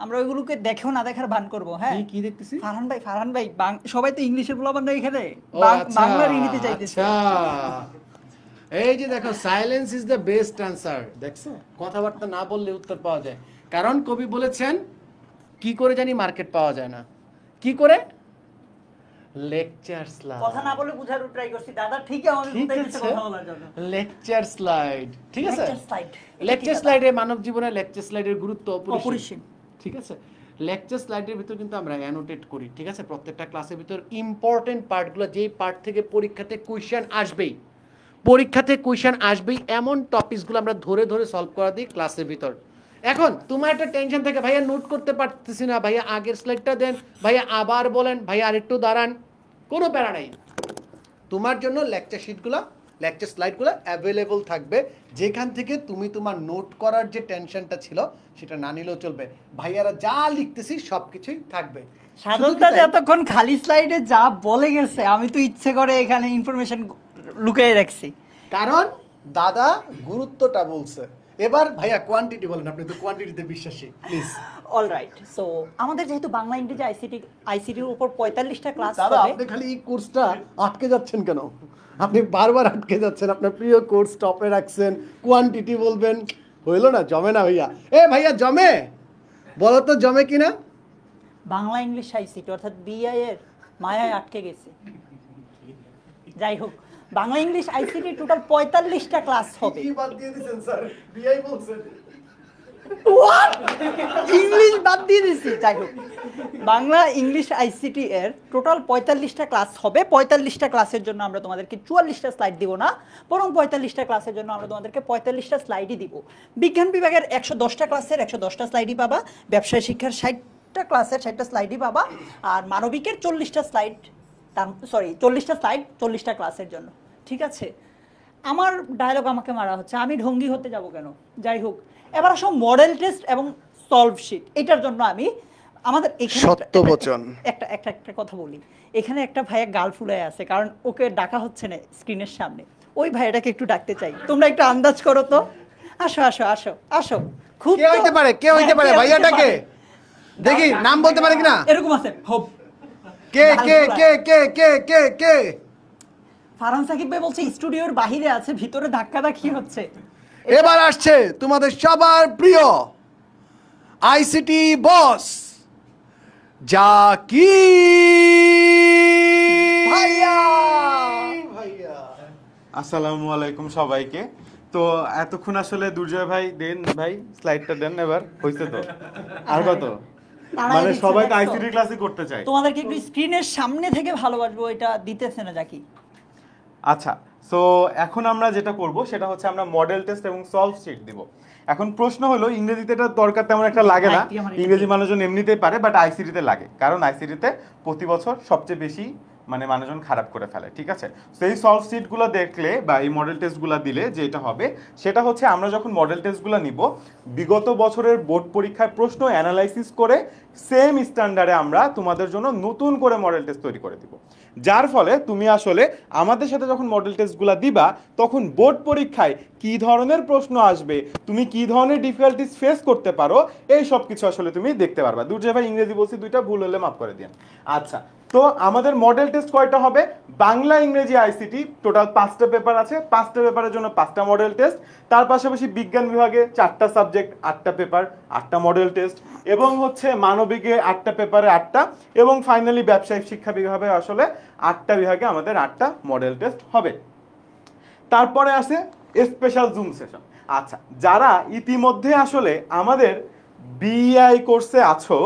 আমরা ওইগুলোকে দেখেও না দেখার ভান করব। হ্যাঁ, কি দেখতেছি? ফারহান ভাই সবাই তো ইংলিশে বলবেন না, এখানে বাংলার ইংরেজিতে চাইতেছে। এই যে দেখো, silence is the best answer. দেখছো, কথাবার্তা না বললে উত্তর পাওয়া যায়। কারণ কবি বলেছেন কি করে জানি মার্কেট পাওয়া যায় না, কি করে? Lecture slide. কথা না বলে বুঝার ট্রাই করছি দাদা, ঠিকই আমাদের বুঝাই দিতে কথা বলার জন্য। লেকচার স্লাইড, ঠিক আছে? লেকচার স্লাইডে মানব জীবনে লেকচার স্লাইডের গুরুত্ব অপরিসীম, ঠিক আছে? লেকচার স্লাইডের ভিতর কিন্তু আমরা অ্যানোটেট করি, ঠিক আছে? প্রত্যেকটা ক্লাসের ভিতর ইম্পর্টেন্ট পার্টগুলো, যেই পার্ট থেকে পরীক্ষাতে কোয়েশ্চেন আসবেই, এমন টপিকসগুলো আমরা ধরে ধরে সলভ করা দিই ক্লাসের ভিতর। এখন তোমার একটা টেনশন থাকে, ভাইয়া নোট করতে পারতেছি না, ভাইয়া আগের স্লাইডটা দেন, ভাইয়া আবার বলেন, ভাইয়া আরেকটু দাঁড়ান, কোনো প্যারা নাই। তোমার জন্য লেকচার শিটগুলো, লেকচার স্লাইডগুলো অ্যাভেলেবল থাকবে, যেখান থেকে তুমি তোমার নোট করার যে টেনশনটা ছিল সেটা না নিলেও চলবে। ভাইয়ারা যা লিখতেছি সবকিছুই থাকবে। সাধনটা এতক্ষণ খালি স্লাইডে যা বলে গেছে, আমি তো ইচ্ছে করে এখানে ইনফরমেশন লুকিয়ে রাখছি, কারণ দাদা গুরুত্বটা বলছে। এবার ভাইয়া কোয়ান্টিটি বলেন, আপনি তো কোয়ান্টিটিতে বিশ্বাসী, প্লিজ। অলরাইট, সো আমাদের যেহেতু বাংলা ইংরেজি আইসিটির উপর 45টা ক্লাস দাদা হবে। আপনি খালি এই কোর্সটা আটকে যাচ্ছেন কেন? আপনি বারবার আটকে যাচ্ছেন, আপনার প্রিয় কোর্স টপে রাখছেন, কোয়ান্টিটি বলবেন, হইলো না, জমে না ভাইয়া। এ ভাইয়া জমে, বলো তো জমে কিনা? বাংলা ইংলিশ আইসিটি অর্থাৎ বিআই এর মায়ায় আটকে গেছে। যাই হোক, বাংলা ইংলিশ আইসিটি টোটাল 45টা ক্লাস হবে। কি বাদ দিয়ে দিবেন স্যার? বিআই বলছেন। ইংলিশ বাদ দিয়ে দিছি। যাই হোক, বাংলা ইংলিশ আইসিটি এর টোটাল 45টা ক্লাস হবে। 45টা ক্লাসের জন্য আমরা তোমাদেরকে 44টা স্লাইড দিব না, বরং 45টা ক্লাসের জন্য আমরা তোমাদেরকে 45টা স্লাইডই দিব। বিজ্ঞান বিভাগের 110টা ক্লাসের 110টা স্লাইডই পাবা, ব্যবসায় শিক্ষার 60টা ক্লাসের 60টা স্লাইডই পাবা, আর মানবিকের 40টা স্লাইড, 40টা স্লাইড 40টা ক্লাসের জন্য। ঠিক আছে, আমার ডায়লগ আমাকে মারা হচ্ছে, আমি ঢঙ্গি হতে যাব কেন? যাই হোক, এবার আসো মডেল টেস্ট এবং সলভ শিট। এটার জন্য আমি আমাদের এখানে সত্যবচন একটা একটা একটা কথা বলি। এখানে একটা ভাইয়া গাল ফুলায় আছে, কারণ ওকে ডাকা হচ্ছে না স্ক্রিনের সামনে। ওই ভাইয়াটাকে একটু ডাকতে চাই, তোমরা একটু আন্দাজ করো তো। আসো আসো আসো আসো। খুব কে হইতে পারে, কে হইতে পারে ভাইয়াটাকে? দেখি নাম বলতে পারে কিনা? এরকম আছে, হোপ। কে কে কে কে কে কে কে? ফারহান সাকিব ভাই বলছে স্টুডিওর বাহিরে আছে, ভিতরে ধাক্কাধাক্কি হচ্ছে। এবার আসছে তোমাদের সবার প্রিয় আইসিটি বস জাকির ভাইয়া। আসসালামু আলাইকুম সবাইকে। তো এতক্ষণ আসলে দুর্জয় ভাই দেন, ভাই স্লাইডটা দেন, এবার হইছে তো? আর কত? মানে সবাই তো আইসিটি ক্লাসই করতে চায়। তোমাদেরকে একটু স্ক্রিনের সামনে থেকে ভালোবাসবো, এটা দিতেছে না জাকি। আচ্ছা, সো এখন আমরা যেটা করব সেটা হচ্ছে আমরা মডেল টেস্ট এবং সলভ শিট দিব। এখন প্রশ্ন হলো, ইংরেজিতে এটা দরকার তেমন একটা লাগে না, ইংরেজি মানুষজন এমনিতেই পারে, বাট আইসিটিতে লাগে, কারণ আইসিটিতে প্রতি বছর সবচেয়ে বেশি মানে মানুষজন খারাপ করে ফেলে। ঠিক আছে, সেই সলভ শিটগুলো দেখলে বা এই মডেল টেস্টগুলো দিলে যেটা হবে সেটা হচ্ছে আমরা যখন মডেল টেস্টগুলো নিব বিগত বছরের বোর্ড পরীক্ষার প্রশ্ন অ্যানালাইসিস করে সেম স্ট্যান্ডার্ডে আমরা তোমাদের জন্য নতুন করে মডেল টেস্ট তৈরি করে দিব, যার ফলে তুমি আসলে আমাদের সাথে যখন মডেল টেস্টগুলো দিবা তখন বোর্ড পরীক্ষায় কি ধরনের প্রশ্ন আসবে, তুমি কি ধরনের ডিফিকাল্টিস ফেস করতে পারো, এই সব কিছু আসলে তুমি দেখতে পারবা। দুর্জয় ভাই ইংরেজি বলছি, দুইটা ভুল হলে মাফ করে দিন। আচ্ছা, তো আমাদের মডেল টেস্ট কয়টা হবে? বাংলা ইংরেজি আইসিটি টোটাল 5টা পেপার আছে, 5টা পেপারের জন্য 5টা মডেল টেস্ট, তার পাশাপাশি বিজ্ঞান বিভাগে 4টা সাবজেক্ট 8টা পেপার 8টা মডেল টেস্ট, এবং হচ্ছে মানবিকে 8টা পেপারে 8টা, এবং ফাইনালি ব্যবসায়িক শিক্ষা বিভাগে আসলে 8টা বিভাগে আমাদের 8টা মডেল টেস্ট হবে। তারপরে আসে স্পেশাল জুম সেশন। আচ্ছা, যারা ইতিমধ্যে আসলে আমাদের বিআই কোর্সে আছো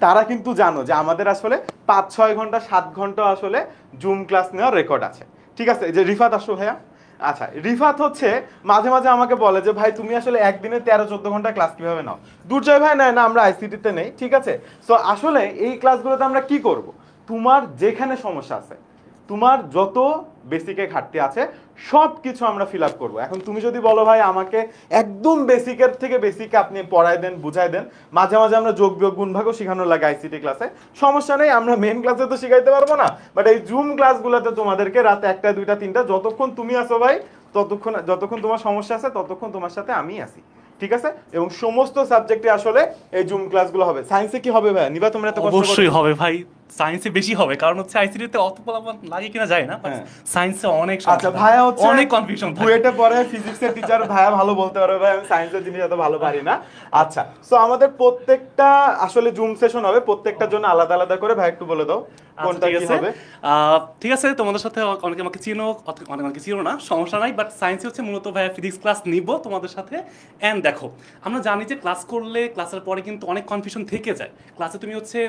তারা কিন্তু জানো যে আমাদের আসলে 5-6 ঘন্টা 7 ঘন্টা আসলে জুম ক্লাস নেওয়ার রেকর্ড আছে। ঠিক আছে, যে রিফাত আসো ভাইয়া। আচ্ছা, রিফাত হচ্ছে মাঝে মাঝে আমাকে বলে যে ভাই তুমি আসলে একদিনে 13-14 ঘন্টা ক্লাস কিভাবে নাও? দুর্জয় ভাই না আমরা আইসিটিতে নেই। ঠিক আছে, সো আসলে এই ক্লাসগুলোতে আমরা কি করব, তোমার যেখানে সমস্যা আছে, তোমার যত বেসিকে ঘাটতি আছে সব কিছু আমরা ফিল আপ করবো। এখন তুমি যদি বলো ভাই আমাকে একদম বেসিকের থেকে বেসিকে আপনি পড়াই দেন, বুঝাই দেন, মাঝে মাঝে আমরা যোগ বিয়োগ গুণ ভাগও শেখানো লাগে আইসিটি ক্লাসে, সমস্যা নেই, আমরা মেন ক্লাসে তো শিখাইতে পারবো না, বাট এই জুম ক্লাসগুলোতে তোমাদেরকে রাত 1টা 2টা 3টা যতক্ষণ তুমি আসো ভাই, যতক্ষণ তোমার সমস্যা আছে ততক্ষণ তোমার সাথে আমি আছি। ঠিক আছে, এবং সমস্ত সাবজেক্টে আসলে এই জুম ক্লাসগুলো হবে। সায়েন্সে কি হবে ভাই? নিবা তোমরা এত কষ্ট? অবশ্যই হবে ভাই, সায়েন্সে বেশি হবে, কারণ হচ্ছে আইসিটিতে অত পড়াবার লাগে কিনা যায় না, সায়েন্সে অনেক আচ্ছা ভাইয়া হচ্ছে অনেক কনফিউশন থাকে। বুয়েটে পড়ে ফিজিক্সের টিচার, ভাইয়া ভালো বলতে পারবে, ভাই আমি সায়েন্সের জিনিস এত ভালো পারি না। আচ্ছা, সো আমাদের প্রত্যেকটা আসলে জুম সেশন হবে, প্রত্যেকটার জন্য আলাদা আলাদা করে ভাই একটু বলে দাও কোনটা কি হবে। ঠিক আছে, তোমাদের সাথে অনেকে আমাকে চিনো, অনেকে চিনো না, সমস্যা নাই, বাট সায়েন্সে হচ্ছে মূলত ভাইয়া ফিজিক্স ক্লাস নিব তোমাদের সাথে। এন্ড দেখো, আমরা জানি যে ক্লাস করলে ক্লাসের পরে কিন্তু অনেক কনফিউশন থেকে যায়। ক্লাসে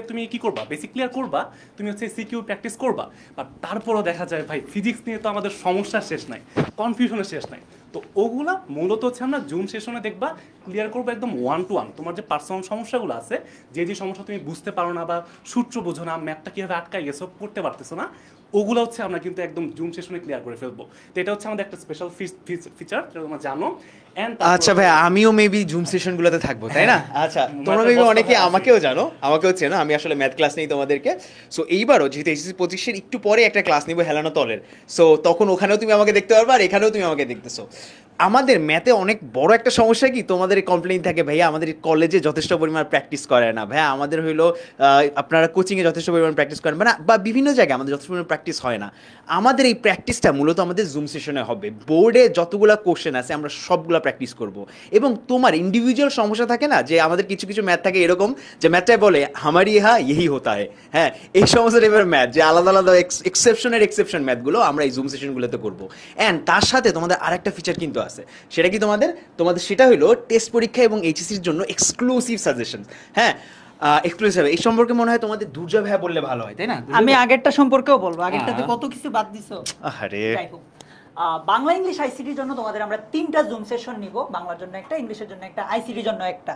তুমি কি করবা, বেসিক ক্লিয়ার করবা, তুমি হচ্ছে সিকিউ প্র্যাকটিস করবা, বাট তারপরও দেখা যায় ভাই ফিজিক্স নিয়ে তো আমাদের সমস্যার শেষ নাই, কনফিউশনের শেষ নাই। তো ওগুলা মূলত হচ্ছে আমরা জুম সেশনে দেখবা ক্লিয়ার করবো একদম 1 to 1। তোমার যে পার্সোনাল সমস্যাগুলো আছে, যে সমস্যা তুমি বুঝতে পারো না বা সূত্র বোঝো না, ম্যাপটা কীভাবে আটকাই গেছো, করতে পারতেছো না, ওগুলো হচ্ছে আমরা কিন্তু একদম জুম সেশনে ক্লিয়ার করে ফেলবো। তো এটা হচ্ছে আমাদের একটা স্পেশাল ফিচার, যেটা তোমরা জানো। আচ্ছা ভাই, আমিও মেবি জুম সেশনগুলোতে থাকবো, তাই না? আচ্ছা, তোমরা মেবি অনেকে আমাকেও চেনো, আমি আসলে ম্যাথ ক্লাস নেই তোমাদেরকে। সো এইবারও যেহেতু এসএসসি 25-এর একটু পরে একটা ক্লাস নিবো হেলানো তলের, সো তখন ওখানেও তুমি আমাকে দেখতে পারবে আর এখানেও তুমি আমাকে দেখতেছো। আমাদের ম্যাথে অনেক বড় একটা সমস্যা কি তোমাদের কমপ্লেইন থাকে ভাইয়া আমাদের কলেজে যথেষ্ট পরিমাণ প্র্যাকটিস করে না ভাইয়া আমাদের হইলো আপনারা কোচিংয়ে যথেষ্ট পরিমাণ প্র্যাকটিস করেন না বা বিভিন্ন জায়গায় আমাদের যথেষ্ট পরিমাণ প্র্যাকটিস হয় না আমাদের এই প্র্যাকটিসটা মূলত আমাদের জুম সেশনে হবে বোর্ডে যতগুলো কোশ্চেন আছে আমরা সবগুলো প্র্যাকটিস করব এবং তোমার ইন্ডিভিজুয়াল সমস্যা থাকে না যে আমাদের কিছু কিছু ম্যাথ থাকে এরকম যে ম্যাথটাই বলে হামারি হ্যাঁ ইহি হতা হয় হ্যাঁ এই সমস্ত টাইপের ম্যাথ যে আলাদা আলাদা এক্সেপশন ম্যাথগুলো আমরা এই জুম সেশনগুলোতে করবো অ্যান্ড তার সাথে তোমাদের আরেকটা ফিচার কিন্তু আছে সেটা কি তোমাদের সেটা হলো টেস্ট পরীক্ষা এবং এইচএসসির জন্য এক্সক্লুসিভ সাজেশন হ্যাঁ এক্সক্লুসিভ এই সম্পর্কে মনে হয় তোমাদের দুর্জয় ভাইয়া বললে ভালো হয় তাই না আমি আগেরটা সম্পর্কেও বলবো আগেরটাতে কত কিছু বাদ দিছো আরে যাই হোক বাংলা ইংলিশ আইসিটির জন্য তোমাদের আমরা 3টা জুম সেশন নিব বাংলার জন্য একটা ইংলিশের জন্য একটা আইসিটির জন্য একটা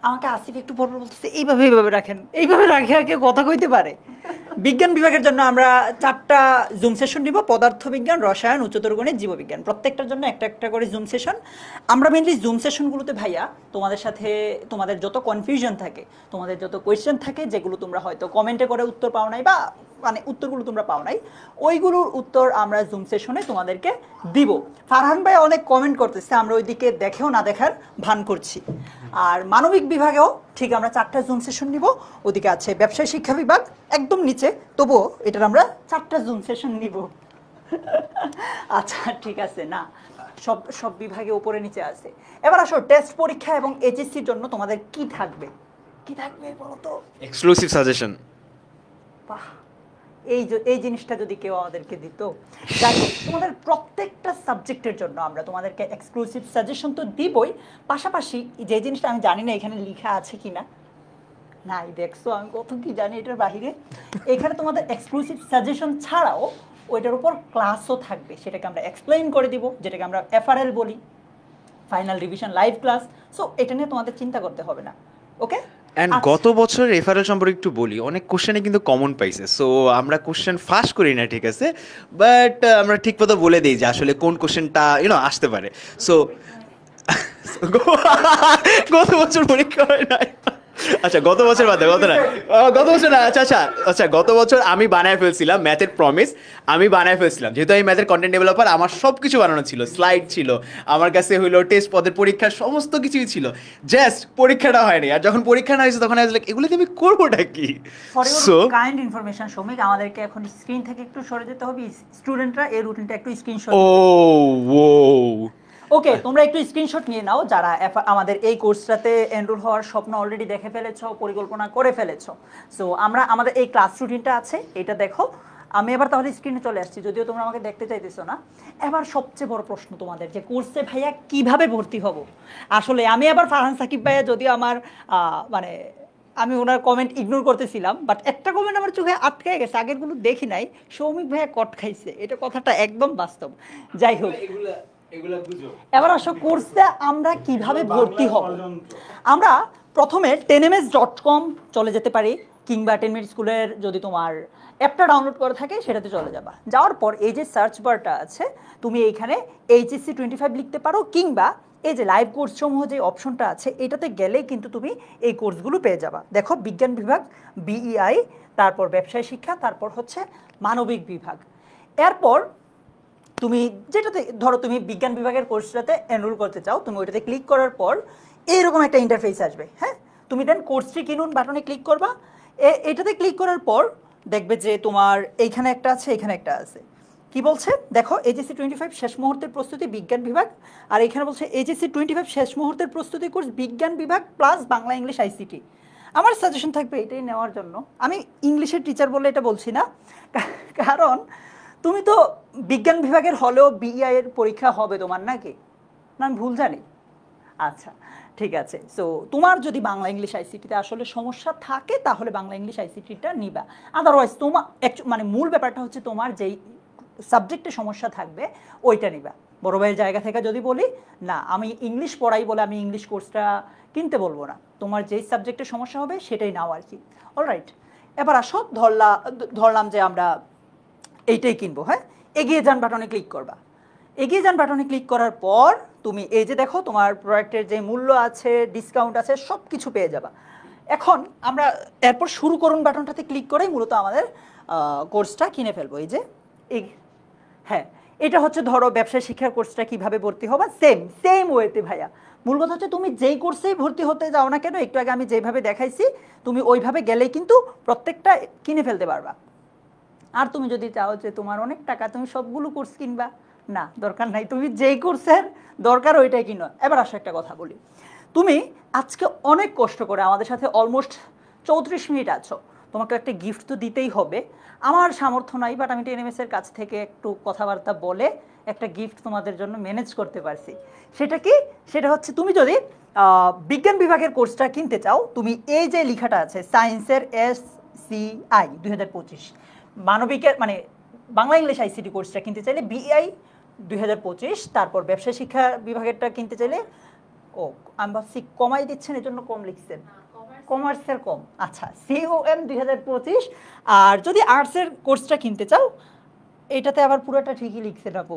আমাকে আসিফ একটু পর বলতেছে এইভাবে রাখেন এইভাবে রাখে আর কেউ কথা কইতে পারে বিজ্ঞান বিভাগের জন্য আমরা 4টা জুম সেশন নিব পদার্থ বিজ্ঞান রসায়ন উচ্চতর গণিত জীববিজ্ঞান প্রত্যেকটার জন্য একটা একটা করে জুম সেশন আমরা মেইনলি জুম সেশনগুলোতে ভাইয়া তোমাদের সাথে তোমাদের যত কনফিউশন থাকে তোমাদের যত কোয়েশ্চেন থাকে যেগুলো তোমরা হয়তো কমেন্টে করে উত্তর পাও নাই বা মানে উত্তরগুলো তোমরা পাও নাই ওইগুলোর উত্তর আমরা জুম সেশনে তোমাদেরকে দিব ফারহান ভাই অনেক কমেন্ট করতেছে আমরা ওইদিকে দেখেও না দেখার ভান করছি আর মানবিক বিভাগেও ঠিক আমরা 4টা জুম সেশন নিব ওদিকে আছে ব্যবসায় শিক্ষা বিভাগ একদম নিচে তবুও এটার আমরা 4টা জুম সেশন নিব আচ্ছা ঠিক আছে না সব সব বিভাগে উপরে নিচে আছে এবার আসো টেস্ট পরীক্ষা এবং এইচএসসির জন্য তোমাদের কি থাকবে বলো তো এক্সক্লুসিভ সাজেশন বাহ এই জিনিসটা যদি কেউ আমাদেরকে দিত যাই হোক তোমাদের প্রত্যেকটা সাবজেক্টের জন্য আমরা তোমাদেরকে এক্সক্লুসিভ সাজেশন তো দিবই পাশাপাশি যে জিনিসটা আমি জানি না এখানে লেখা আছে কিনা নাই দেখছো আমি কত কি জানি এটার বাইরে এখানে তোমাদের এক্সক্লুসিভ সাজেশন ছাড়াও ওইটার উপর ক্লাসও থাকবে সেটাকে আমরা এক্সপ্লেইন করে দিব যেটাকে আমরা এফআরএল বলি final revision live class so এটা নিয়ে তোমাদের চিন্তা করতে হবে না ওকে অ্যান্ড গত বছর রেফারেল সম্পর্কে একটু বলি অনেক কোশ্চেনে কিন্তু কমন পাইছে সো আমরা কোশ্চেন ফাঁস করি না ঠিক আছে বাট আমরা ঠিক মতো বলে দিই যে আসলে কোন কোশ্চেনটা আসতে পারে সো গত বছর পরীক্ষা হয় নাই আচ্ছা গত বছর বাদে গত বছর না আচ্ছা গত বছর আমি বানায় ফেলছিলাম ম্যাথের প্রমিস আমি বানায় ফেলছিলাম যেহেতু আমি ম্যাথের কন্টেন্ট ডেভেলপার আমার সব কিছু বানানো ছিল স্লাইড ছিল আমার কাছে হইলো টেস্ট পদের পরীক্ষা সমস্ত কিছুই ছিল জাস্ট পরীক্ষাটা হয়নি আর যখন পরীক্ষা না হয়েছে তখন আমি এগুলো আমি করবোটা কি সো কাইন্ড ইনফরমেশন সৌমিক আমাদেরকে এখন স্ক্রিন থেকে একটু সরে যেতে হবে স্টুডেন্টরা এই রুটিনটা একটু স্ক্রিনশট ওকে তোমরা একটু স্ক্রিনশট নিয়ে নাও যারা আমাদের এই কোর্সটাতে এনরোল হওয়ার স্বপ্ন অলরেডি দেখে ফেলেছো পরিকল্পনা করে ফেলেছো সো আমাদের এই ক্লাস রুটিনটা আছে এটা দেখো আমি এবার তাহলে স্ক্রিনে চলে আসছি যদিও তোমরা আমাকে দেখতে চাইতেছো না এবার সবচেয়ে বড় প্রশ্ন তোমাদের যে কোর্সে ভাইয়া কিভাবে ভর্তি হব আসলে আমি আবার ফারহান সাকিব ভাইয়া যদিও আমার মানে আমি ওনার কমেন্ট ইগনোর করতেছিলাম বাট একটা কমেন্ট আমার চোখে আটকে গেছে আগেরগুলো দেখি নাই সৌমিক ভাইয়া কট খাইছে এটা কথাটা একদম বাস্তব যাই হোক এবার আসো কোর্সে আমরা কিভাবে ভর্তি হব আমরা প্রথমে 10ms.com চলে যেতে পারি কিংবা 10 মিনিট স্কুলের যদি তোমার অ্যাপটা ডাউনলোড করা থাকে সেটাতে চলে যাবা যাওয়ার পর এই যে সার্চ বারটা আছে তুমি এইখানে এইচএসসি 25 লিখতে পারো কিংবা এই যে লাইভ কোর্স সমূহ যে অপশনটা আছে এটাতে গেলে কিন্তু তুমি এই কোর্সগুলো পেয়ে যাবা দেখো বিজ্ঞান বিভাগ বিইআই তারপর ব্যবসায় শিক্ষা তারপর হচ্ছে মানবিক বিভাগ এরপর তুমি যেটাতে ধরো তুমি বিজ্ঞান বিভাগের কোর্সটাতে এনরোল করতে চাও তুমি ওইটাতে ক্লিক করার পর এইরকম একটা ইন্টারফেস আসবে হ্যাঁ তুমি দেন কোর্সটি কিনুন বাটনে ক্লিক করবা এটাতে ক্লিক করার পর দেখবে যে তোমার এইখানে একটা আছে এখানে একটা আছে কি বলছে দেখো এইচএসসি 25 শেষ মুহূর্তের প্রস্তুতি বিজ্ঞান বিভাগ আর এখানে বলছে এইচএসসি 25 শেষ মুহূর্তের প্রস্তুতি কোর্স বিজ্ঞান বিভাগ প্লাস বাংলা ইংলিশ আইসিটি আমার সাজেশন থাকবে এটাই নেওয়ার জন্য আমি ইংলিশের টিচার বলে এটা বলছি না কারণ তুমি তো বিজ্ঞান বিভাগের হলেও বিইআই এর পরীক্ষা হবে তোমার নাকি না আমি ভুল জানি আচ্ছা ঠিক আছে সো তোমার যদি বাংলা ইংলিশ আইসিটিতে আসলে সমস্যা থাকে তাহলে বাংলা ইংলিশ আইসিটিটা নিবা আদারওয়াইজ তোমার মানে মূল ব্যাপারটা হচ্ছে তোমার যেই সাবজেক্টে সমস্যা থাকবে ওইটা নিবা বড় ভাইয়ের জায়গা থেকে যদি বলি না আমি ইংলিশ পড়াই বলে আমি ইংলিশ কোর্সটা কিনতে বলবো না তোমার যেই সাবজেক্টে সমস্যা হবে সেটাই নাও আর কি অলরাইট এবার আসো ধরলাম যে আমরা এইটাই কিনবো হ্যাঁ এগিয়ে যান বাটনে ক্লিক করবা এগিয়ে যান বাটনে ক্লিক করার পর তুমি এই যে দেখো তোমার প্রোডাক্টের যে মূল্য আছে ডিসকাউন্ট আছে সব কিছু পেয়ে যাবা এখন আমরা এরপর শুরু করুন বাটনটাতে ক্লিক করেই মূলত আমাদের কোর্সটা কিনে ফেলবো এই যে হ্যাঁ এটা হচ্ছে ধরো ব্যবসায় শিক্ষার কোর্সটা কিভাবে ভর্তি হবা, সেম ওয়েতে ভাইয়া। মূল কথা হচ্ছে তুমি যেই কোর্সেই ভর্তি হতে যাও না কেন, একটু আগে আমি যেভাবে দেখাইছি তুমি ওইভাবে গেলেই কিন্তু প্রত্যেকটা কিনে ফেলতে পারবা। আর তুমি যদি চাও যে তোমার অনেক টাকা, তুমি সবগুলো কোর্স কিনবা, না দরকার নাই, তুমি যেই কোর্সের দরকার ওইটাই কিনো। এবার আসো একটা কথা বলি, তুমি আজকে অনেক কষ্ট করে আমাদের সাথে অলমোস্ট 34 মিনিট আছো, তোমাকে একটা গিফট তো দিতেই হবে। আমার সামর্থ্য নাই, বাট আমি TNMS এর কাছ থেকে একটু কথাবার্তা বলে একটা গিফট তোমাদের জন্য ম্যানেজ করতে পারছি। সেটা কি? সেটা হচ্ছে তুমি যদি বিজ্ঞান বিভাগের কোর্সটা কিনতে চাও, তুমি এই যে লেখাটা আছে সায়েন্সের SCI 2025, মানবিকের মানে বাংলা ইংলিশ ICT কোর্সটা কিনতে চাইলে BI 2025, তারপর ব্যবসায় শিক্ষা বিভাগেরটা কিনতে চাইলে আমি ভাবছি কমাই দিচ্ছেন এজন্য কম লিখছেন, কমার্সের কম, আচ্ছা COM 2025। আর যদি আর্টসের কোর্সটা কিনতে চাও, এইটাতে আবার পুরোটা ঠিকই লিখছেন আপু,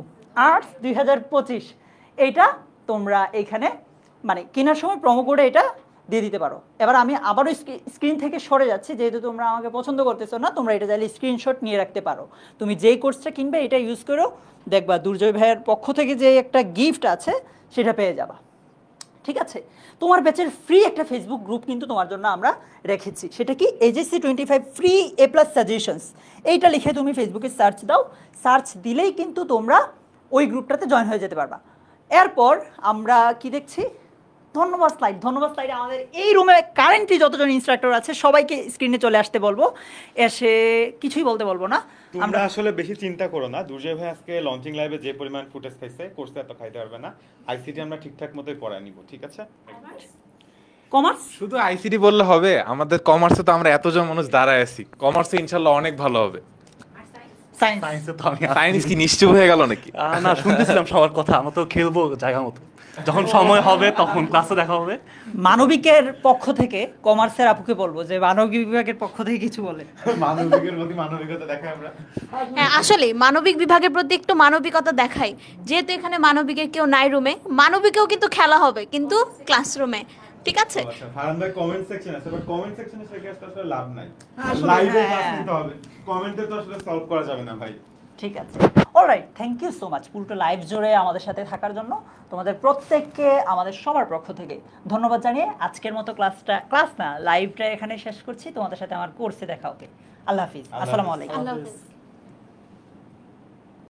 আর্টস 2025, এইটা তোমরা এইখানে মানে কেনার সময় প্রোমো কোডে এটা দিয়ে দিতে পারো। এবার আমি আবারও স্ক্রিন থেকে সরে যাচ্ছি, যেহেতু তোমরা আমাকে পছন্দ করতেছো না, তোমরা এটা চাইলে স্ক্রিনশট নিয়ে রাখতে পারো। তুমি যেই কোর্সটা কিনবে এটা ইউজ করো, দেখবা দুর্জয় ভাইয়ের পক্ষ থেকে যে একটা গিফট আছে সেটা পেয়ে যাবা। ঠিক আছে, তোমার ব্যাচের ফ্রি একটা ফেসবুক গ্রুপ কিন্তু তোমার জন্য আমরা রেখেছি। সেটা কি? AJC 25 ফ্রি A+ সাজেশনস, এইটা লিখে তুমি ফেসবুকে সার্চ দাও, সার্চ দিলেই কিন্তু তোমরা ওই গ্রুপটাতে জয়েন হয়ে যেতে পারবা। এরপর আমরা কি দেখছি, ধন্যবাদ স্লাইড। আমাদের এই রুমে কারেন্টলি যতজন ইনস্ট্রাক্টর আছে সবাইকে স্ক্রিনে চলে আসতে বলবো, এসে কিছুই বলতে বলবো না। আমরা আসলে বেশি চিন্তা করো না, দুর্জয় ভাই আজকে লঞ্চিং লাইভে যে পরিমাণ ফুটেজ খাইছে, কোর্সে এত খাইতে পারবে না। ICT আমরা ঠিকঠাক মতোই পড়ায় নিব, ঠিক আছে? কমার্স শুধু ICT বললে হবে? আমাদের কমার্সে তো আমরা এতজন মানুষ দাঁড়ায় আছি, কমার্সে ইনশাল্লাহ অনেক ভালো হবে। সায়েন্সে তো আমি সায়েন্স কি নিশ্চয় হয়ে গেল নাকি? না, শুনতেছিলাম সবার কথা, আমরা তো খেলবো জায়গা মতো, যখন সময় হবে তখন ক্লাসে দেখা হবে। মানবিকের পক্ষ থেকে কমার্সের আপুকে বলবো যে মানবিক বিভাগের পক্ষ থেকে কিছু বলে। মানবিকের প্রতি মানবিকতা দেখাই আমরা। হ্যাঁ, আসলে মানবিক বিভাগের প্রতি একটু মানবিকতা দেখাই, যেহেতু এখানে মানবিকের কেউ নাই রুমে, মানবিকেও কিন্তু খেলা হবে কিন্তু ক্লাসরুমে, ঠিক আছে? আচ্ছা, ফারহান ভাই কমেন্ট সেকশন আছে, বাট কমেন্ট সেকশনে থেকে আসলে লাভ নাই, লাইভে ক্লাস নিতে হবে, কমেন্টে তো আসলে সলভ করা যাবে না ভাই। ঠিক আছে, alright, thank you so much পুরো লাইভ জুড়ে আমাদের সাথে থাকার জন্য। তোমাদের প্রত্যেককে আমাদের সবার পক্ষ থেকে ধন্যবাদ জানিয়ে আজকের মতো লাইভটা এখানে শেষ করছি। তোমাদের সাথে আমার কোর্সে দেখা হবে। আল্লাহ হাফিজ, আসসালামু আলাইকুম। আল্লাহ হাফেজ।